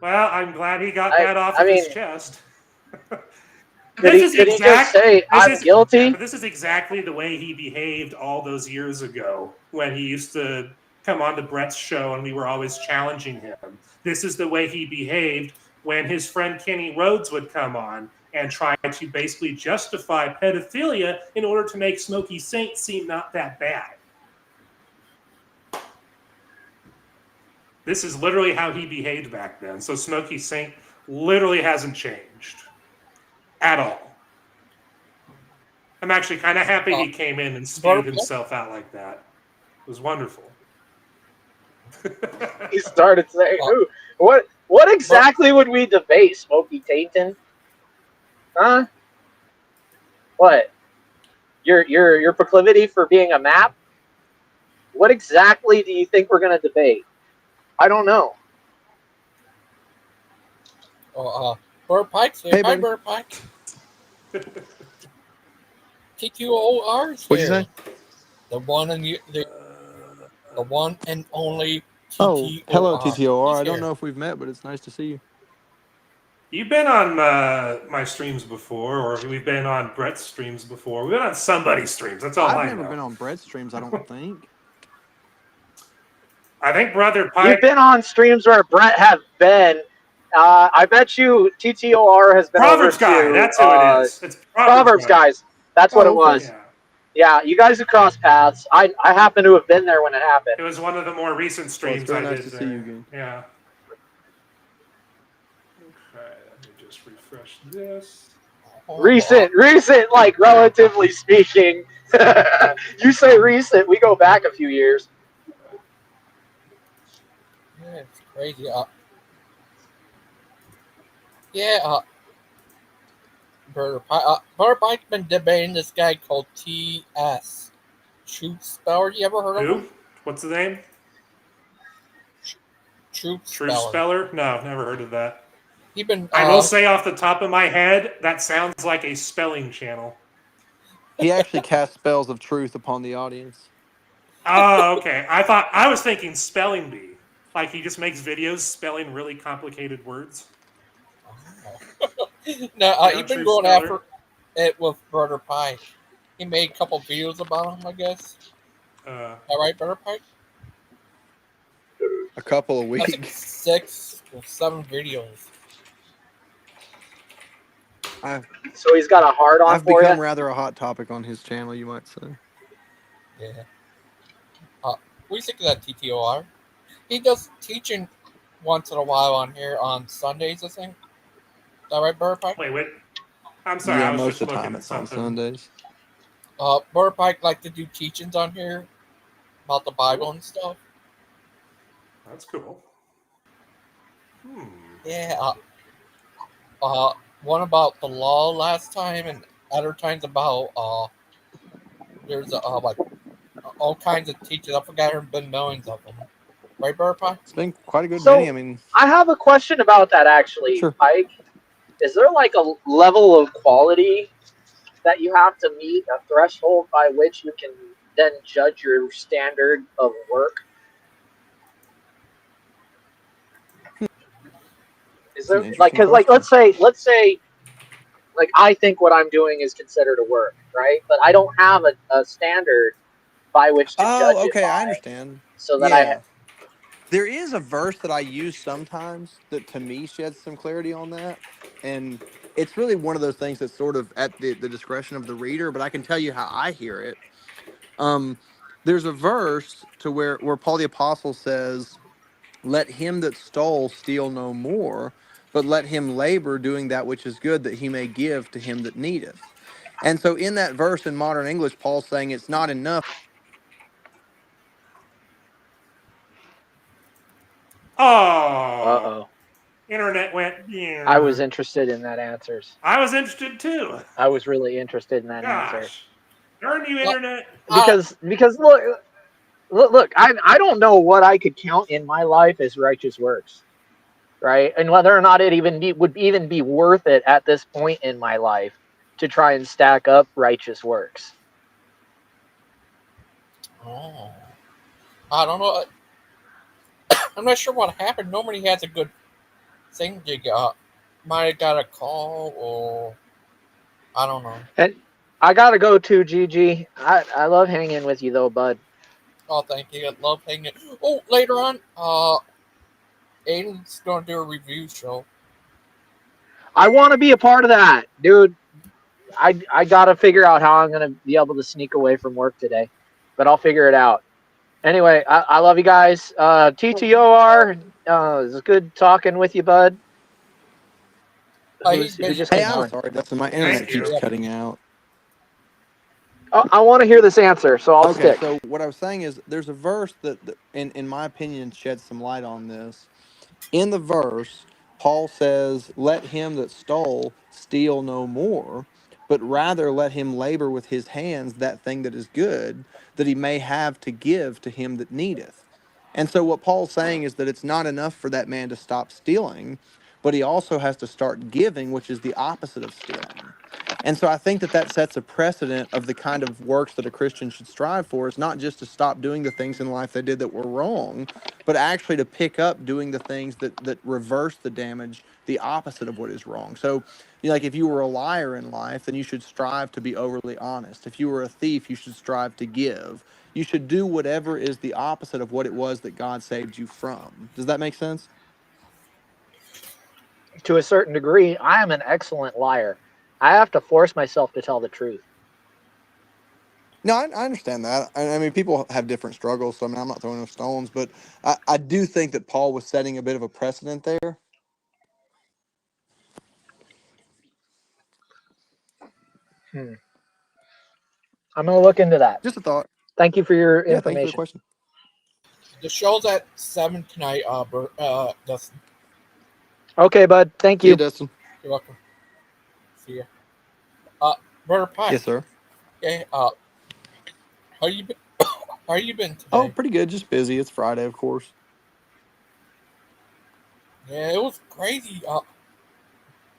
Well, I'm glad he got that off I of mean, his chest. Could he just say, I'm guilty? Yeah, but this is exactly the way he behaved all those years ago when he used to come on to Brett's show and we were always challenging him. This is the way he behaved when his friend Kenny Rhodes would come on and try to basically justify pedophilia in order to make Smoky Saint seem not that bad. This is literally how he behaved back then. So Smoky Saint literally hasn't changed at all. I'm actually kind of happy he came in and spewed himself out like that. It was wonderful. He started saying, "What exactly would we debate, Smoky Tainton? Huh? What? Your proclivity for being a map? What exactly do you think we're gonna debate? I don't know." Bird Pike's here. Hey, Hi, buddy. Bird Pike. TTOR's What'd you here. say? The one and only TTOR. Oh, hello, TTOR. He's I don't here. know if we've met, but it's nice to see you. You've been on my streams before, or we've been on Brett's streams before. We've been on somebody's streams. That's all I know. I've never been on Brett's streams, I don't think. I think Brother Pike... You've been on streams where Brett have been. I bet you TTOR has been Proverbs over Guy, to, that's who it is. It's Proverbs Guys. That's what it was. Yeah. Yeah, you guys have crossed paths. I happen to have been there when it happened. It was one of the more recent streams really I nice did to there. see you again. Yeah. Okay, let me just refresh this. Recent, like relatively speaking. You say recent, we go back a few years. Yeah, it's crazy. Bird Pike's been debating this guy called T.S. Truth Speller. You ever heard of him? Who? What's the name? Truth Speller? No, never heard of that. I will say off the top of my head, that sounds like a spelling channel. He actually casts spells of truth upon the audience. Oh, okay. I was thinking spelling bee. Like he just makes videos spelling really complicated words. No, he's been going after it with Brother Pike. He made a couple videos about him, I guess. All right, Brother Pike? A couple of weeks. Like 6 or 7 videos. So he's got a hard on I've for become you? rather a hot topic on his channel, you might say. Yeah. We think of that TTOR. He does teaching once in a while on here on Sundays, I think. Is that right, Brother Pike? Wait. I'm sorry. Yeah, I was most just of the looking time at it's on something. Sundays. Brother Pike like to do teachings on here about the Bible and stuff. That's cool. Yeah. One about the law last time, and other times about there's like all kinds of teachers. I forgot there have been millions of them. Right, Brother Pike? It's been quite a good So, many. I mean, I have a question about that actually, Sure. Pike. Is there like a level of quality that you have to meet, a threshold by which you can then judge your standard of work? Is there like, because like let's say like I think what I'm doing is considered a work, right? But I don't have a standard by which to judge it okay, by, I understand. so that There is a verse that I use sometimes that to me sheds some clarity on that. And it's really one of those things that's sort of at the discretion of the reader, but I can tell you how I hear it. There's a verse to where Paul the Apostle says, "Let him that stole steal no more, but let him labor doing that which is good, that he may give to him that needeth." And so in that verse in modern English, Paul's saying it's not enough. Oh. Internet went. Yeah. I was interested in that answer. I was interested too. I was really interested in that answer. Gosh, darn you, Internet! Because look, I don't know what I could count in my life as righteous works, right? And whether or not it would even be worth it at this point in my life to try and stack up righteous works. Oh, I don't know. I'm not sure what happened. Normally he has a good thing to get. Might have got a call, or I don't know. And I gotta go too, Gigi. I love hanging with you though, bud. Oh, thank you. I love hanging. Oh, later on, Aiden's gonna do a review show. I want to be a part of that, dude. I gotta figure out how I'm gonna be able to sneak away from work today, but I'll figure it out. Anyway, I love you guys. TTOR, it's good talking with you, bud. Hey, I'm sorry, Dustin. My internet keeps cutting out. I want to hear this answer, so I'll stick. So what I was saying is there's a verse that in my opinion, sheds some light on this. In the verse, Paul says, let him that stole steal no more, but rather let him labor with his hands that thing that is good, that he may have to give to him that needeth. And so what Paul's saying is that it's not enough for that man to stop stealing, but he also has to start giving, which is the opposite of stealing. And so I think that sets a precedent of the kind of works that a Christian should strive for. It's not just to stop doing the things in life they did that were wrong, but actually to pick up doing the things that reverse the damage, the opposite of what is wrong. So, like if you were a liar in life, then you should strive to be overly honest. If you were a thief, you should strive to give. You should do whatever is the opposite of what it was that God saved you from. Does that make sense? To a certain degree, I am an excellent liar. I have to force myself to tell the truth. No, I understand that. I mean, people have different struggles, so I mean, I'm not throwing no stones, but I do think that Paul was setting a bit of a precedent there. I'm going to look into that. Just a thought. Thank you for your information. Thanks for the question. The show's at 7 tonight, Dustin. Okay, bud. Thank you. See you, Dustin. You're welcome. See ya. Brother Pike. Yes, sir. Okay. How you been? How you been today? Oh, pretty good. Just busy. It's Friday, of course. Yeah, it was crazy.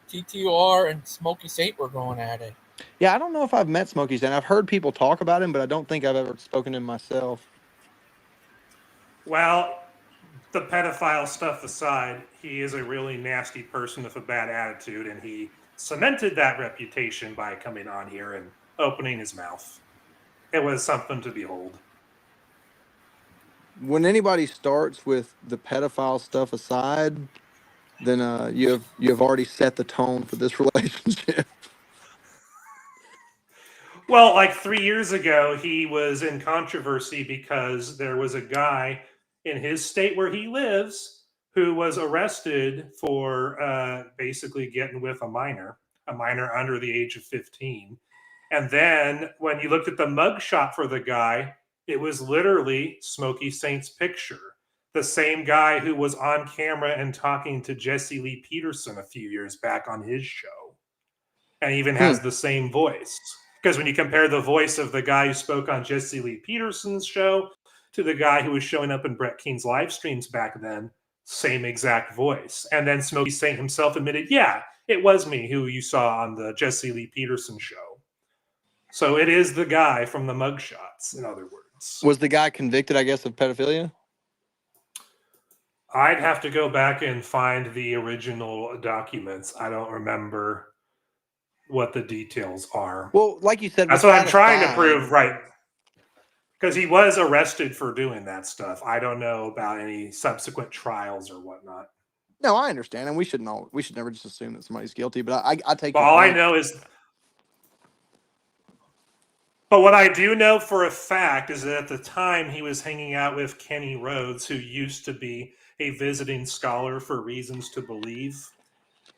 TTOR and Smoky Saint were going at it. Yeah, I don't know if I've met Smoky Saint. I've heard people talk about him, but I don't think I've ever spoken to him myself. Well, the pedophile stuff aside, he is a really nasty person with a bad attitude, and he cemented that reputation by coming on here and opening his mouth. It was something to behold. When anybody starts with the pedophile stuff aside, then you have already set the tone for this relationship. Well, like 3 years ago, he was in controversy because there was a guy in his state where he lives who was arrested for basically getting with a minor under the age of 15. And then when you looked at the mugshot for the guy, it was literally Smoky Saint's picture. The same guy who was on camera and talking to Jesse Lee Peterson a few years back on his show. And even has the same voice. Because when you compare the voice of the guy who spoke on Jesse Lee Peterson's show to the guy who was showing up in Brett Keene's live streams back then, same exact voice. And then Smoky Saint himself admitted, yeah, it was me who you saw on the Jesse Lee Peterson show. So it is the guy from the mugshots, in other words. Was the guy convicted, I guess, of pedophilia? I'd have to go back and find the original documents. I don't remember what the details are. Well, like you said, that's what I'm trying to prove, right? Because he was arrested for doing that stuff. I don't know about any subsequent trials or whatnot. No, I understand, and we should never just assume that somebody's guilty. But I take. Well, all I know is. But what I do know for a fact is that at the time he was hanging out with Kenny Rhodes, who used to be a visiting scholar for Reasons to Believe.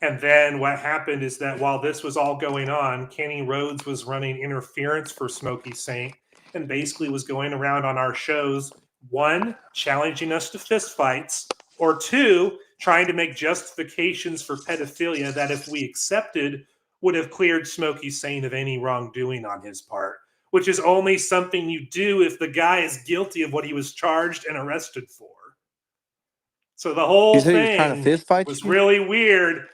And then what happened is that while this was all going on, Kenny Rhodes was running interference for Smoky Saint and basically was going around on our shows, one, challenging us to fistfights, or two, trying to make justifications for pedophilia that, if we accepted, would have cleared Smoky Saint of any wrongdoing on his part, which is only something you do if the guy is guilty of what he was charged and arrested for. So the whole You said he was trying to thing fist fight was you? really weird.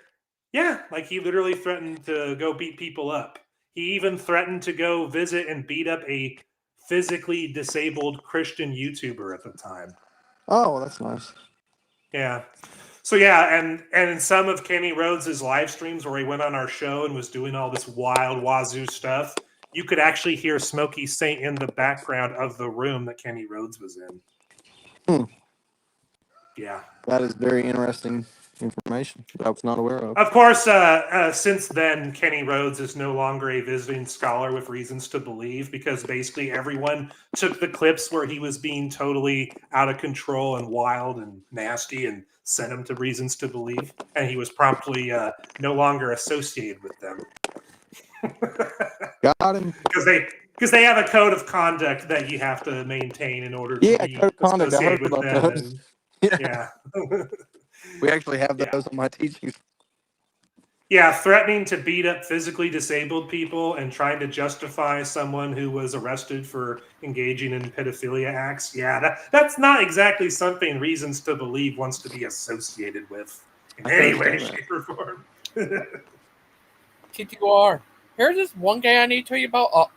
Yeah, like he literally threatened to go beat people up. He even threatened to go visit and beat up a physically disabled Christian YouTuber at the time. Oh, well, that's nice. Yeah. So yeah, and in some of Kenny Rhodes' live streams where he went on our show and was doing all this wild wazoo stuff, you could actually hear Smoky Saint in the background of the room that Kenny Rhodes was in. Yeah. That is very interesting information that I was not aware of. Of course, since then, Kenny Rhodes is no longer a visiting scholar with reasons to believe, because basically everyone took the clips where he was being totally out of control and wild and nasty and sent him to reasons to believe, and he was promptly no longer associated with them. Got him. Because they have a code of conduct that you have to maintain in order to be associated with them. And, yeah. We actually have those on my teachings. Yeah, threatening to beat up physically disabled people and trying to justify someone who was arrested for engaging in pedophilia acts. Yeah, that's not exactly something Reasons to Believe wants to be associated with in any way, shape, or form. TTOR. Here's this one guy I need to tell you about.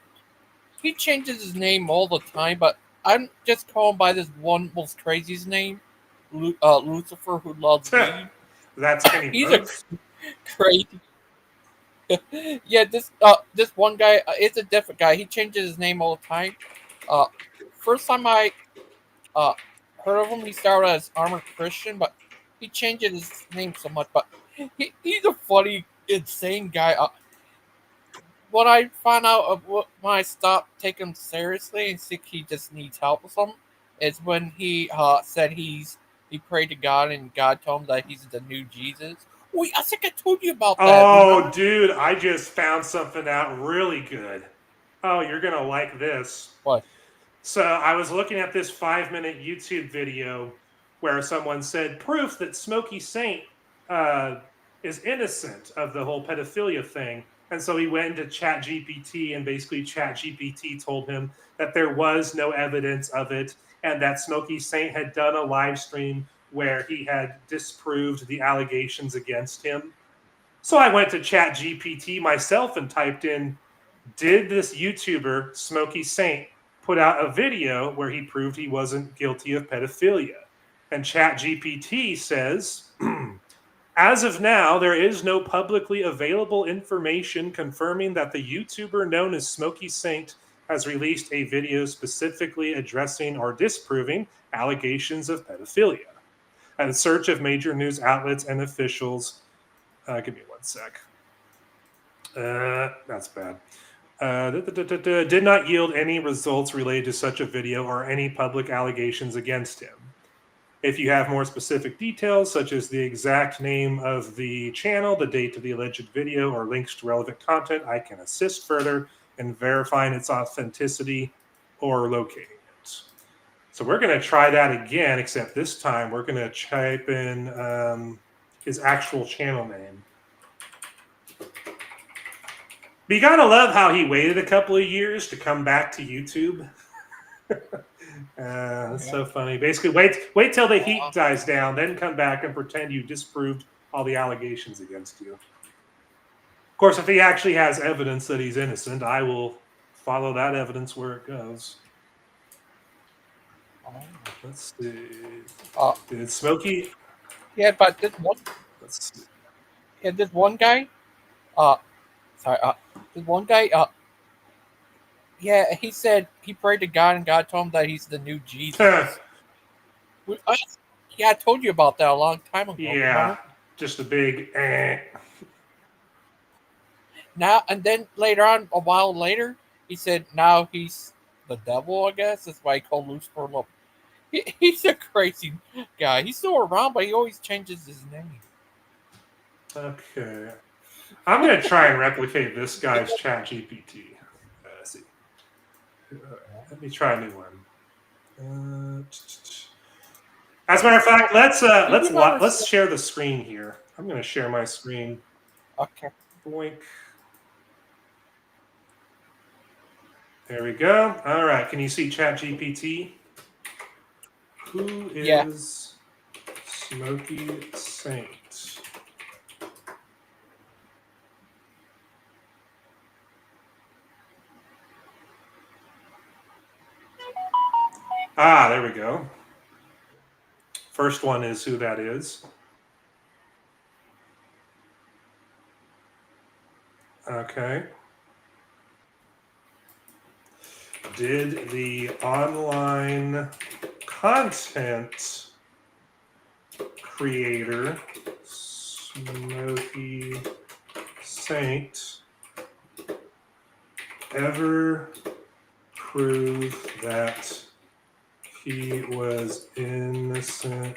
He changes his name all the time, but I'm just calling by this one most craziest name, Lucifer, who loves weed. That's Kenny He's Rhodes. a crazy. Yeah, this one guy is a different guy. He changes his name all the time. First time I heard of him, he started as Armored Christian, but he changes his name so much. But he's a funny, insane guy. What I found out when I stopped taking him seriously and think he just needs help or something is when he said he prayed to God and God told him that he's the new Jesus. Wait, I think I told you about that. Oh, dude, I just found something out really good. Oh, you're going to like this. What? So I was looking at this 5-minute YouTube video where someone said proof that Smoky Saint is innocent of the whole pedophilia thing. And so he went into ChatGPT, and basically ChatGPT told him that there was no evidence of it, and that Smoky Saint had done a live stream where he had disproved the allegations against him. So I went to ChatGPT myself and typed in, did this YouTuber, Smoky Saint, put out a video where he proved he wasn't guilty of pedophilia? And ChatGPT says, as of now, there is no publicly available information confirming that the YouTuber known as Smoky Saint has released a video specifically addressing or disproving allegations of pedophilia. At a search of major news outlets and officials, give me one sec. That's bad. Did not yield any results related to such a video or any public allegations against him. If you have more specific details, such as the exact name of the channel, the date of the alleged video, or links to relevant content, I can assist further in verifying its authenticity or locating it. So we're going to try that again, except this time we're going to type in his actual channel name. But you got to love how he waited a couple of years to come back to YouTube. That's so funny. Basically, wait till the heat dies down, then come back and pretend you disproved all the allegations against you. Of course, if he actually has evidence that he's innocent, I will follow that evidence where it goes. Let's see. Did Smoky? Yeah, but this one. Let's see. Yeah, this one guy. This one guy. Yeah, he said he prayed to God and God told him that he's the new Jesus. Yeah, I told you about that a long time ago. Yeah, remember? Just a big Now, and then later on, a while later, he said now he's the devil, I guess. That's why he called Lucifer. He's a crazy guy. He's still around, but he always changes his name. Okay. I'm going to try and replicate this guy's ChatGPT. Let's see. Let me try a new one. As a matter of fact, let's share the screen here. I'm going to share my screen. Okay. Boink. There we go. All right. Can you see ChatGPT? Who is Smoky Saint? There we go. First one is who that is. Okay. Did the online content creator Smoky Saint ever prove that he was innocent?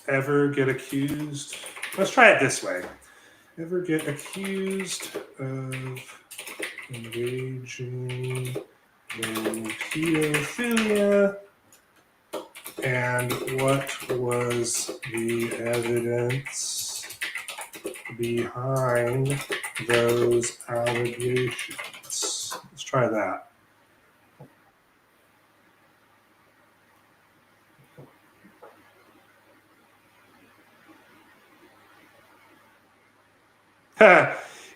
Ever get accused? Let's try it this way. Ever get accused of engaging in pedophilia? And what was the evidence behind those allegations? Let's try that.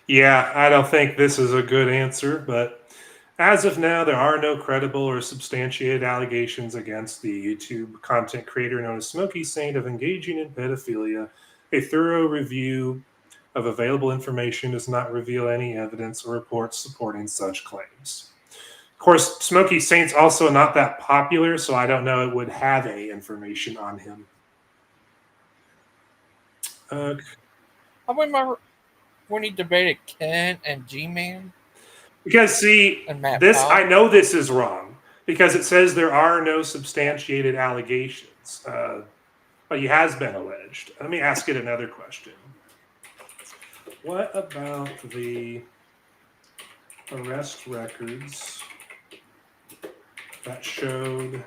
Yeah, I don't think this is a good answer, but as of now, there are no credible or substantiated allegations against the YouTube content creator known as Smoky Saint of engaging in pedophilia. A thorough review of available information does not reveal any evidence or reports supporting such claims. Of course, Smoky Saint's also not that popular, so I don't know it would have any information on him. I remember when he debated Ken and G-Man. Because, see, this I know this is wrong because it says there are no substantiated allegations, but he has been alleged. Let me ask it another question. What about the arrest records that showed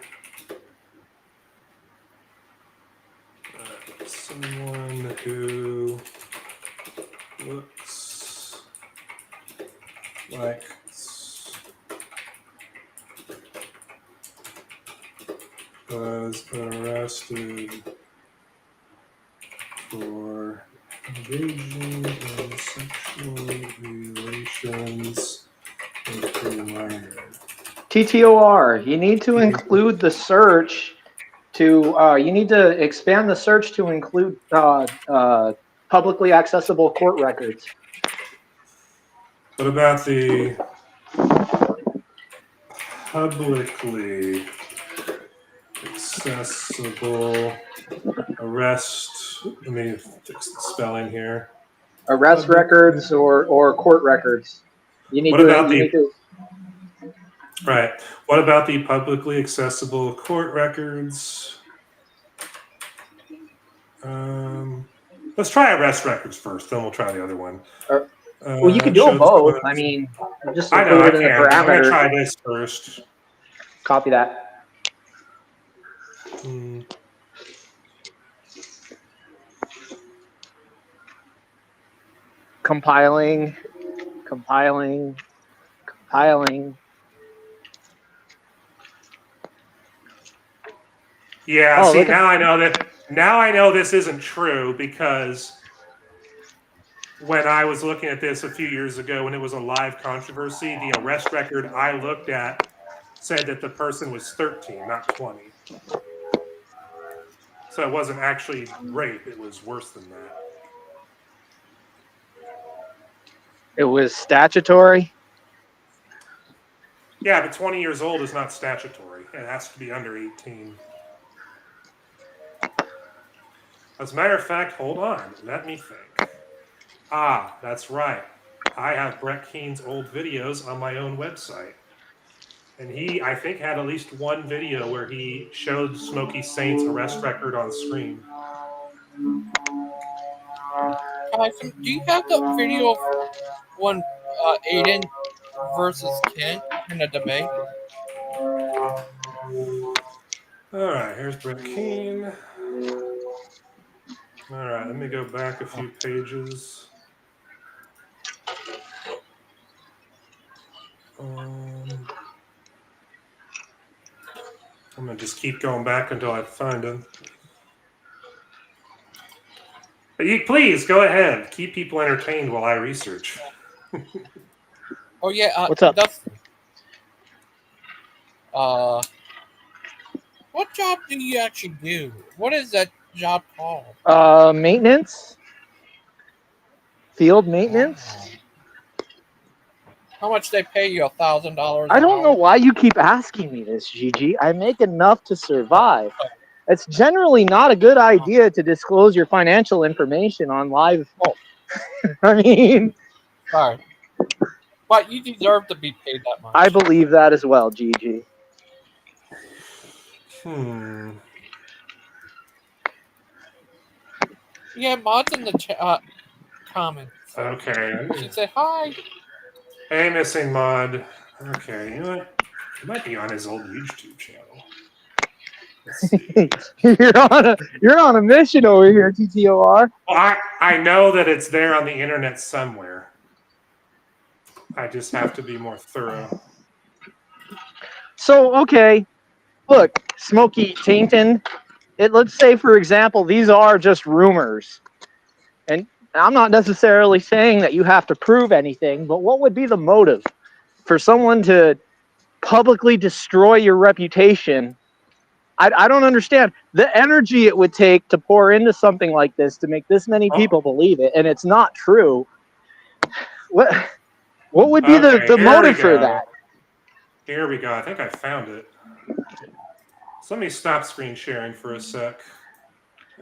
someone who looks like was arrested for engaging in sexual relations with a minor? TTOR, you need to include the search to, you need to expand the search to include publicly accessible court records. What about the publicly accessible arrest? Let me fix the spelling here. Arrest records or court records. You need to. Right. What about the publicly accessible court records? Let's try arrest records first, then we'll try the other one. Well, you could do them both. I mean, just include it in the parameters. I'm going to try this first. Copy that. Compiling. Yeah, see, now I know that. Now I know this isn't true because when I was looking at this a few years ago, when it was a live controversy, the arrest record I looked at said that the person was 13, not 20. So it wasn't actually rape; it was worse than that. It was statutory. Yeah, but 20 years old is not statutory. It has to be under 18. As a matter of fact, hold on. Let me think. That's right. I have Brett Keene's old videos on my own website. And he, I think, had at least one video where he showed Smoky Saint's arrest record on screen. Do you have the video of when Aiden versus Ken in a debate? All right, here's Brett Keane. All right, let me go back a few pages. I'm going to just keep going back until I find him. But please, go ahead. Keep people entertained while I research. Oh, yeah. What's up? Dustin. What job do you actually do? What is that job called? Maintenance? Field maintenance? Oh. How much they pay you? $1,000? I don't know why you keep asking me this, Gigi. I make enough to survive. It's generally not a good idea to disclose your financial information on live. I mean, sorry, but you deserve to be paid that much. I believe that as well, Gigi. Yeah, Mod's in the comments. Okay. She said hi. Hey, Missing Mod. Okay, you know what? He might be on his old YouTube channel. Let's see. you're on a mission over here, TTOR. Well, I know that it's there on the internet somewhere. I just have to be more thorough. So, okay, look, Smoky Saint. Let's say, for example, these are just rumors. And I'm not necessarily saying that you have to prove anything, but what would be the motive for someone to publicly destroy your reputation? I don't understand the energy it would take to pour into something like this to make this many people believe it, and it's not true. What would be the motive for that? Here we go. I think I found it. So let me stop screen sharing for a sec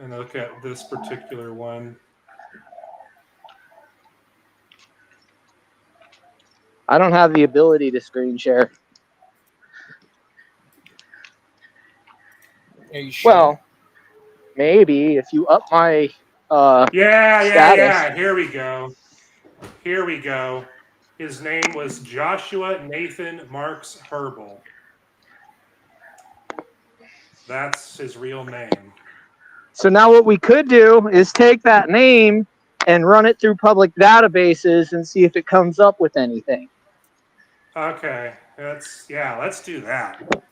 and look at this particular one. I don't have the ability to screen share. Are you sure? Well, maybe if you up my status. Yeah. Here we go. His name was Joshua Nathan Marks Herbal. That's his real name. So now what we could do is take that name and run it through public databases and see if it comes up with anything. Okay, let's do that.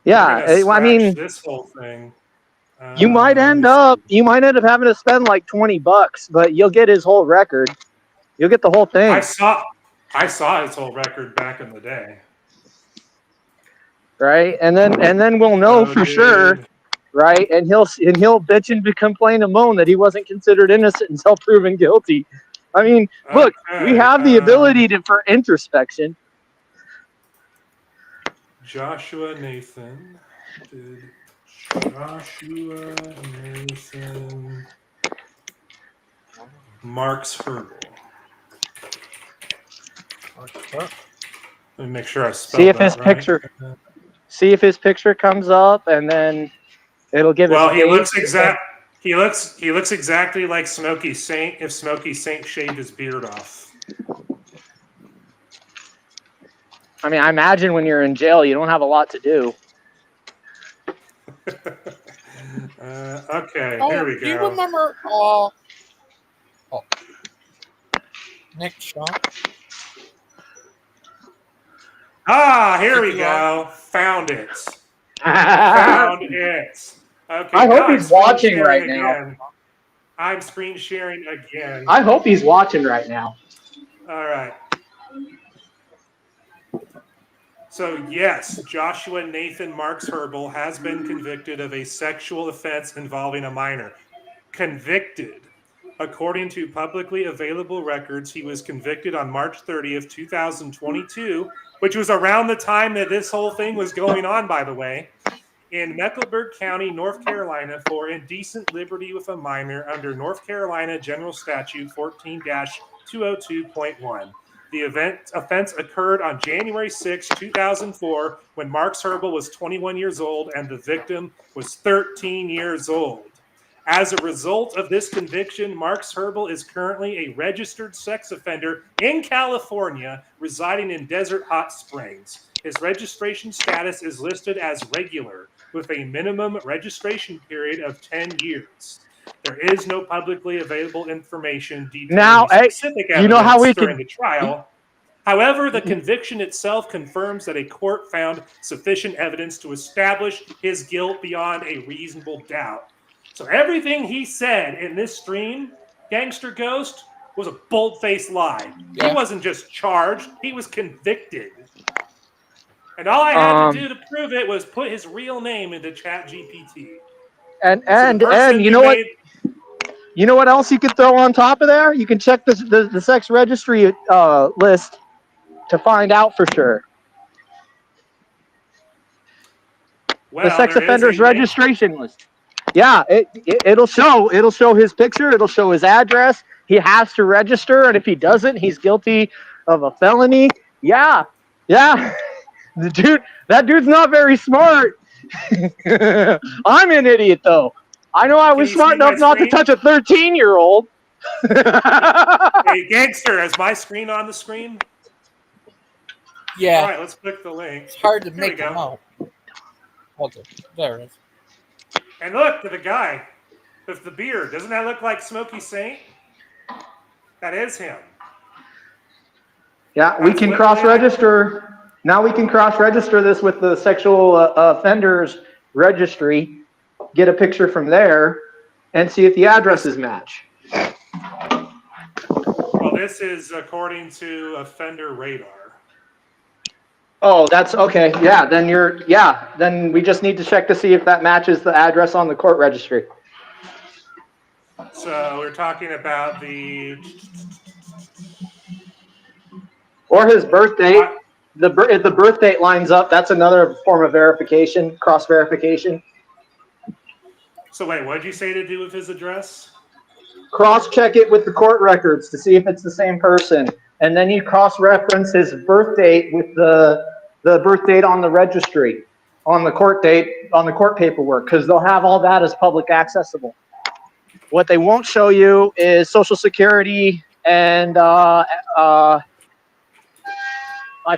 Yeah, I mean, this whole thing. You might end up having to spend like $20, but you'll get his whole record. You'll get the whole thing. I saw his whole record back in the day. Right, and then we'll know for sure, right? And he'll bitch and complain and moan that he wasn't considered innocent until proven guilty. I mean, look, we have the ability for introspection. Joshua Nathan Marks Herbal. Let me make sure I spelled that See if his picture comes up, and then it'll give. Well, he looks exactly like Smoky Saint if Smoky Saint shaved his beard off. I mean, I imagine when you're in jail, you don't have a lot to do. Okay, here we go. Do you remember Nick Shaw? Here we go. Found it. Found it. Okay. I hope he's watching right now. I'm screen sharing again. I hope he's watching right now. All right. So, yes, Joshua Nathan Marks Herbal has been convicted of a sexual offense involving a minor. Convicted. According to publicly available records, he was convicted on March 30th, 2022, which was around the time that this whole thing was going on, by the way, in Mecklenburg County, North Carolina, for indecent liberty with a minor under North Carolina General Statute 14-202.1. The offense occurred on January 6, 2004, when Marks Herbal was 21 years old and the victim was 13 years old. As a result of this conviction, Marks Herbal is currently a registered sex offender in California, residing in Desert Hot Springs. His registration status is listed as regular. with a minimum registration period of 10 years. There is no publicly available information detailing Now, hey, specific you know how evidence we during can. the trial. However, the conviction itself confirms that a court found sufficient evidence to establish his guilt beyond a reasonable doubt. So everything he said in this stream, Gangster Ghost, was a bold-faced lie. Yeah. He wasn't just charged, he was convicted. And all I had to do to prove it was put his real name into ChatGPT. And you know what? You know what else you could throw on top of there? You can check the sex registry list to find out for sure. Well, the sex offenders registration list. Yeah, it'll show his picture. It'll show his address. He has to register, and if he doesn't, he's guilty of a felony. Yeah. That dude's not very smart. I'm an idiot though. I know I was smart enough not to touch a 13-year-old. Hey, Gangster, is my screen on the screen? Yeah. All right, let's click the link. It's hard to make them out. Okay, there it is. And look, to the guy with the beard. Doesn't that look like Smoky Saint? That is him. Yeah, we can cross-register. Now we can cross-register this with the sexual offenders registry, get a picture from there, and see if the addresses match. Well, this is according to Offender Radar. Oh, that's okay. Yeah, then we just need to check to see if that matches the address on the court registry. So we're talking about the... Or his birth date. If the birth date lines up, that's another form of verification, cross-verification. So wait, what did you say to do with his address? Cross-check it with the court records to see if it's the same person. And then you cross-reference his birth date with the birth date on the registry, on the court date, on the court paperwork, because they'll have all that as public accessible. What they won't show you is Social Security and I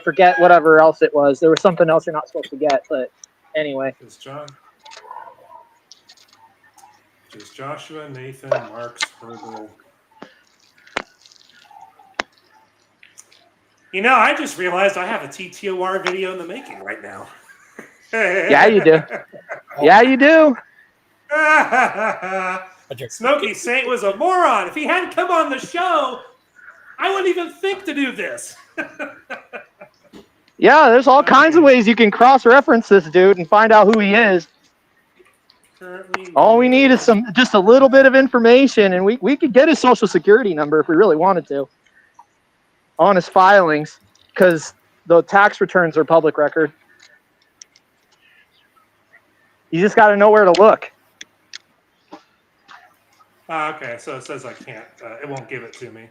forget whatever else it was. There was something else you're not supposed to get, but anyway. Just Joshua, Nathan, Marks, Herbal. You know, I just realized I have a TTOR video in the making right now. Yeah, you do. Yeah, you do. Smoky Saint was a moron. If he hadn't come on the show, I wouldn't even think to do this. Yeah, there's all kinds of ways you can cross-reference this dude and find out who he is. All we need is just a little bit of information, and we could get his Social Security number if we really wanted to on his filings, because the tax returns are public record. You just got to know where to look. Okay, so it says I can't. It won't give it to me.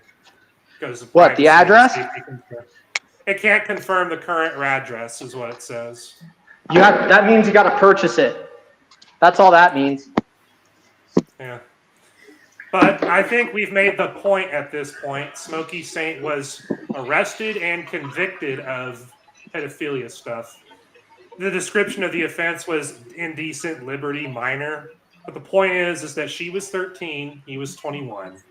What, the address? It can't confirm the current address, is what it says. That means you got to purchase it. That's all that means. Yeah. But I think we've made the point at this point. Smoky Saint was arrested and convicted of pedophilia stuff. The description of the offense was indecent liberty minor. But the point is that she was 13, he was 21.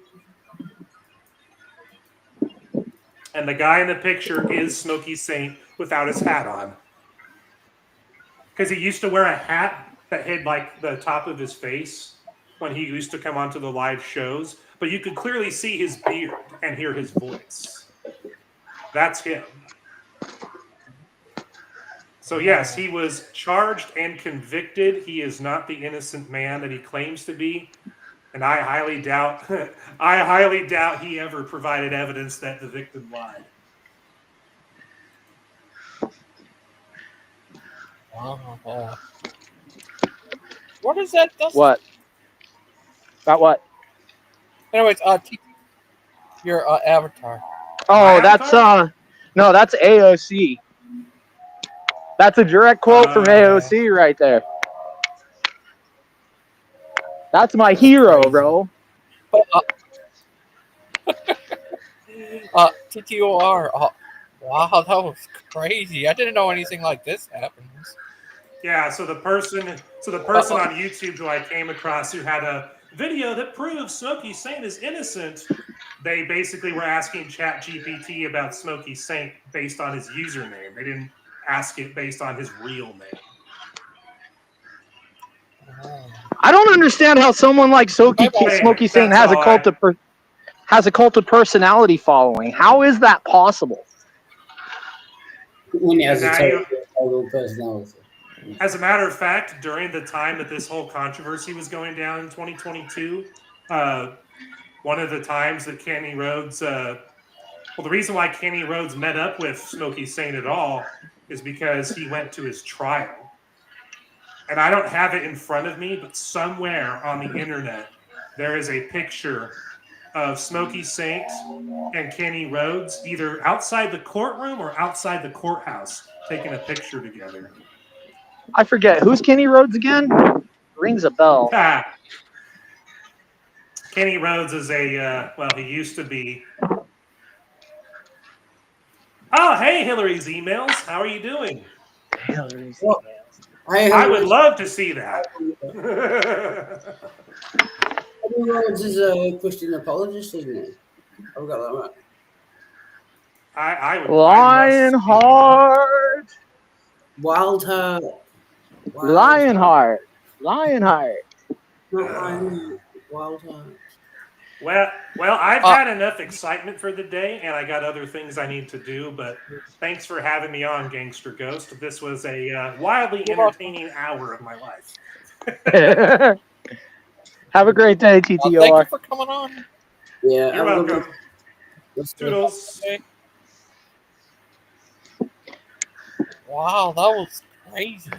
And the guy in the picture is Smoky Saint without his hat on. Because he used to wear a hat that hid like the top of his face when he used to come onto the live shows. But you could clearly see his beard and hear his voice. That's him. So yes, he was charged and convicted. He is not the innocent man that he claims to be. And I highly doubt he ever provided evidence that the victim lied. What is that, Dustin? What? About what? Anyways, your avatar. Oh, that's no, that's AOC. That's a direct quote from AOC right there. That's my hero, bro. TTOR. Wow, that was crazy. I didn't know anything like this happens. Yeah, so the person on YouTube who I came across who had a video that proves Smoky Saint is innocent, they basically were asking ChatGPT about Smoky Saint based on his username. They didn't ask it based on his real name. I don't understand how someone like Smoky Saint has a cult of personality following. How is that possible? When he has a total personality. As a matter of fact, during the time that this whole controversy was going down in 2022, one of the times that Kenny Rhodes, the reason why Kenny Rhodes met up with Smoky Saint at all is because he went to his trial. And I don't have it in front of me, but somewhere on the internet, there is a picture of Smoky Saint and Kenny Rhodes, either outside the courtroom or outside the courthouse, taking a picture together. I forget. Who's Kenny Rhodes again? Rings a bell. Kenny Rhodes is he used to be. Oh, hey, Hillary's emails. How are you doing? Hillary's emails. I would love to see that. Kenny Rhodes is a Christian apologist, isn't he? I've got that right. I would. Lionheart. Wildheart. Lionheart. Not Wildheart. Well, I've had enough excitement for the day, and I got other things I need to do. But thanks for having me on, Gangster Ghost. This was a wildly entertaining hour of my life. Have a great day, TTOR. Thank you for coming on. Yeah, you're welcome. Toodles. Wow, that was crazy.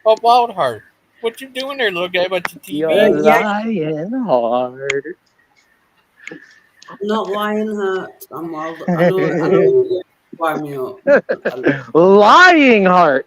Oh, Wildheart, what you doing there, little guy? But your TV? Lionheart. I'm not Lionheart. I'm Wild. I know. Wind me up. Lying heart.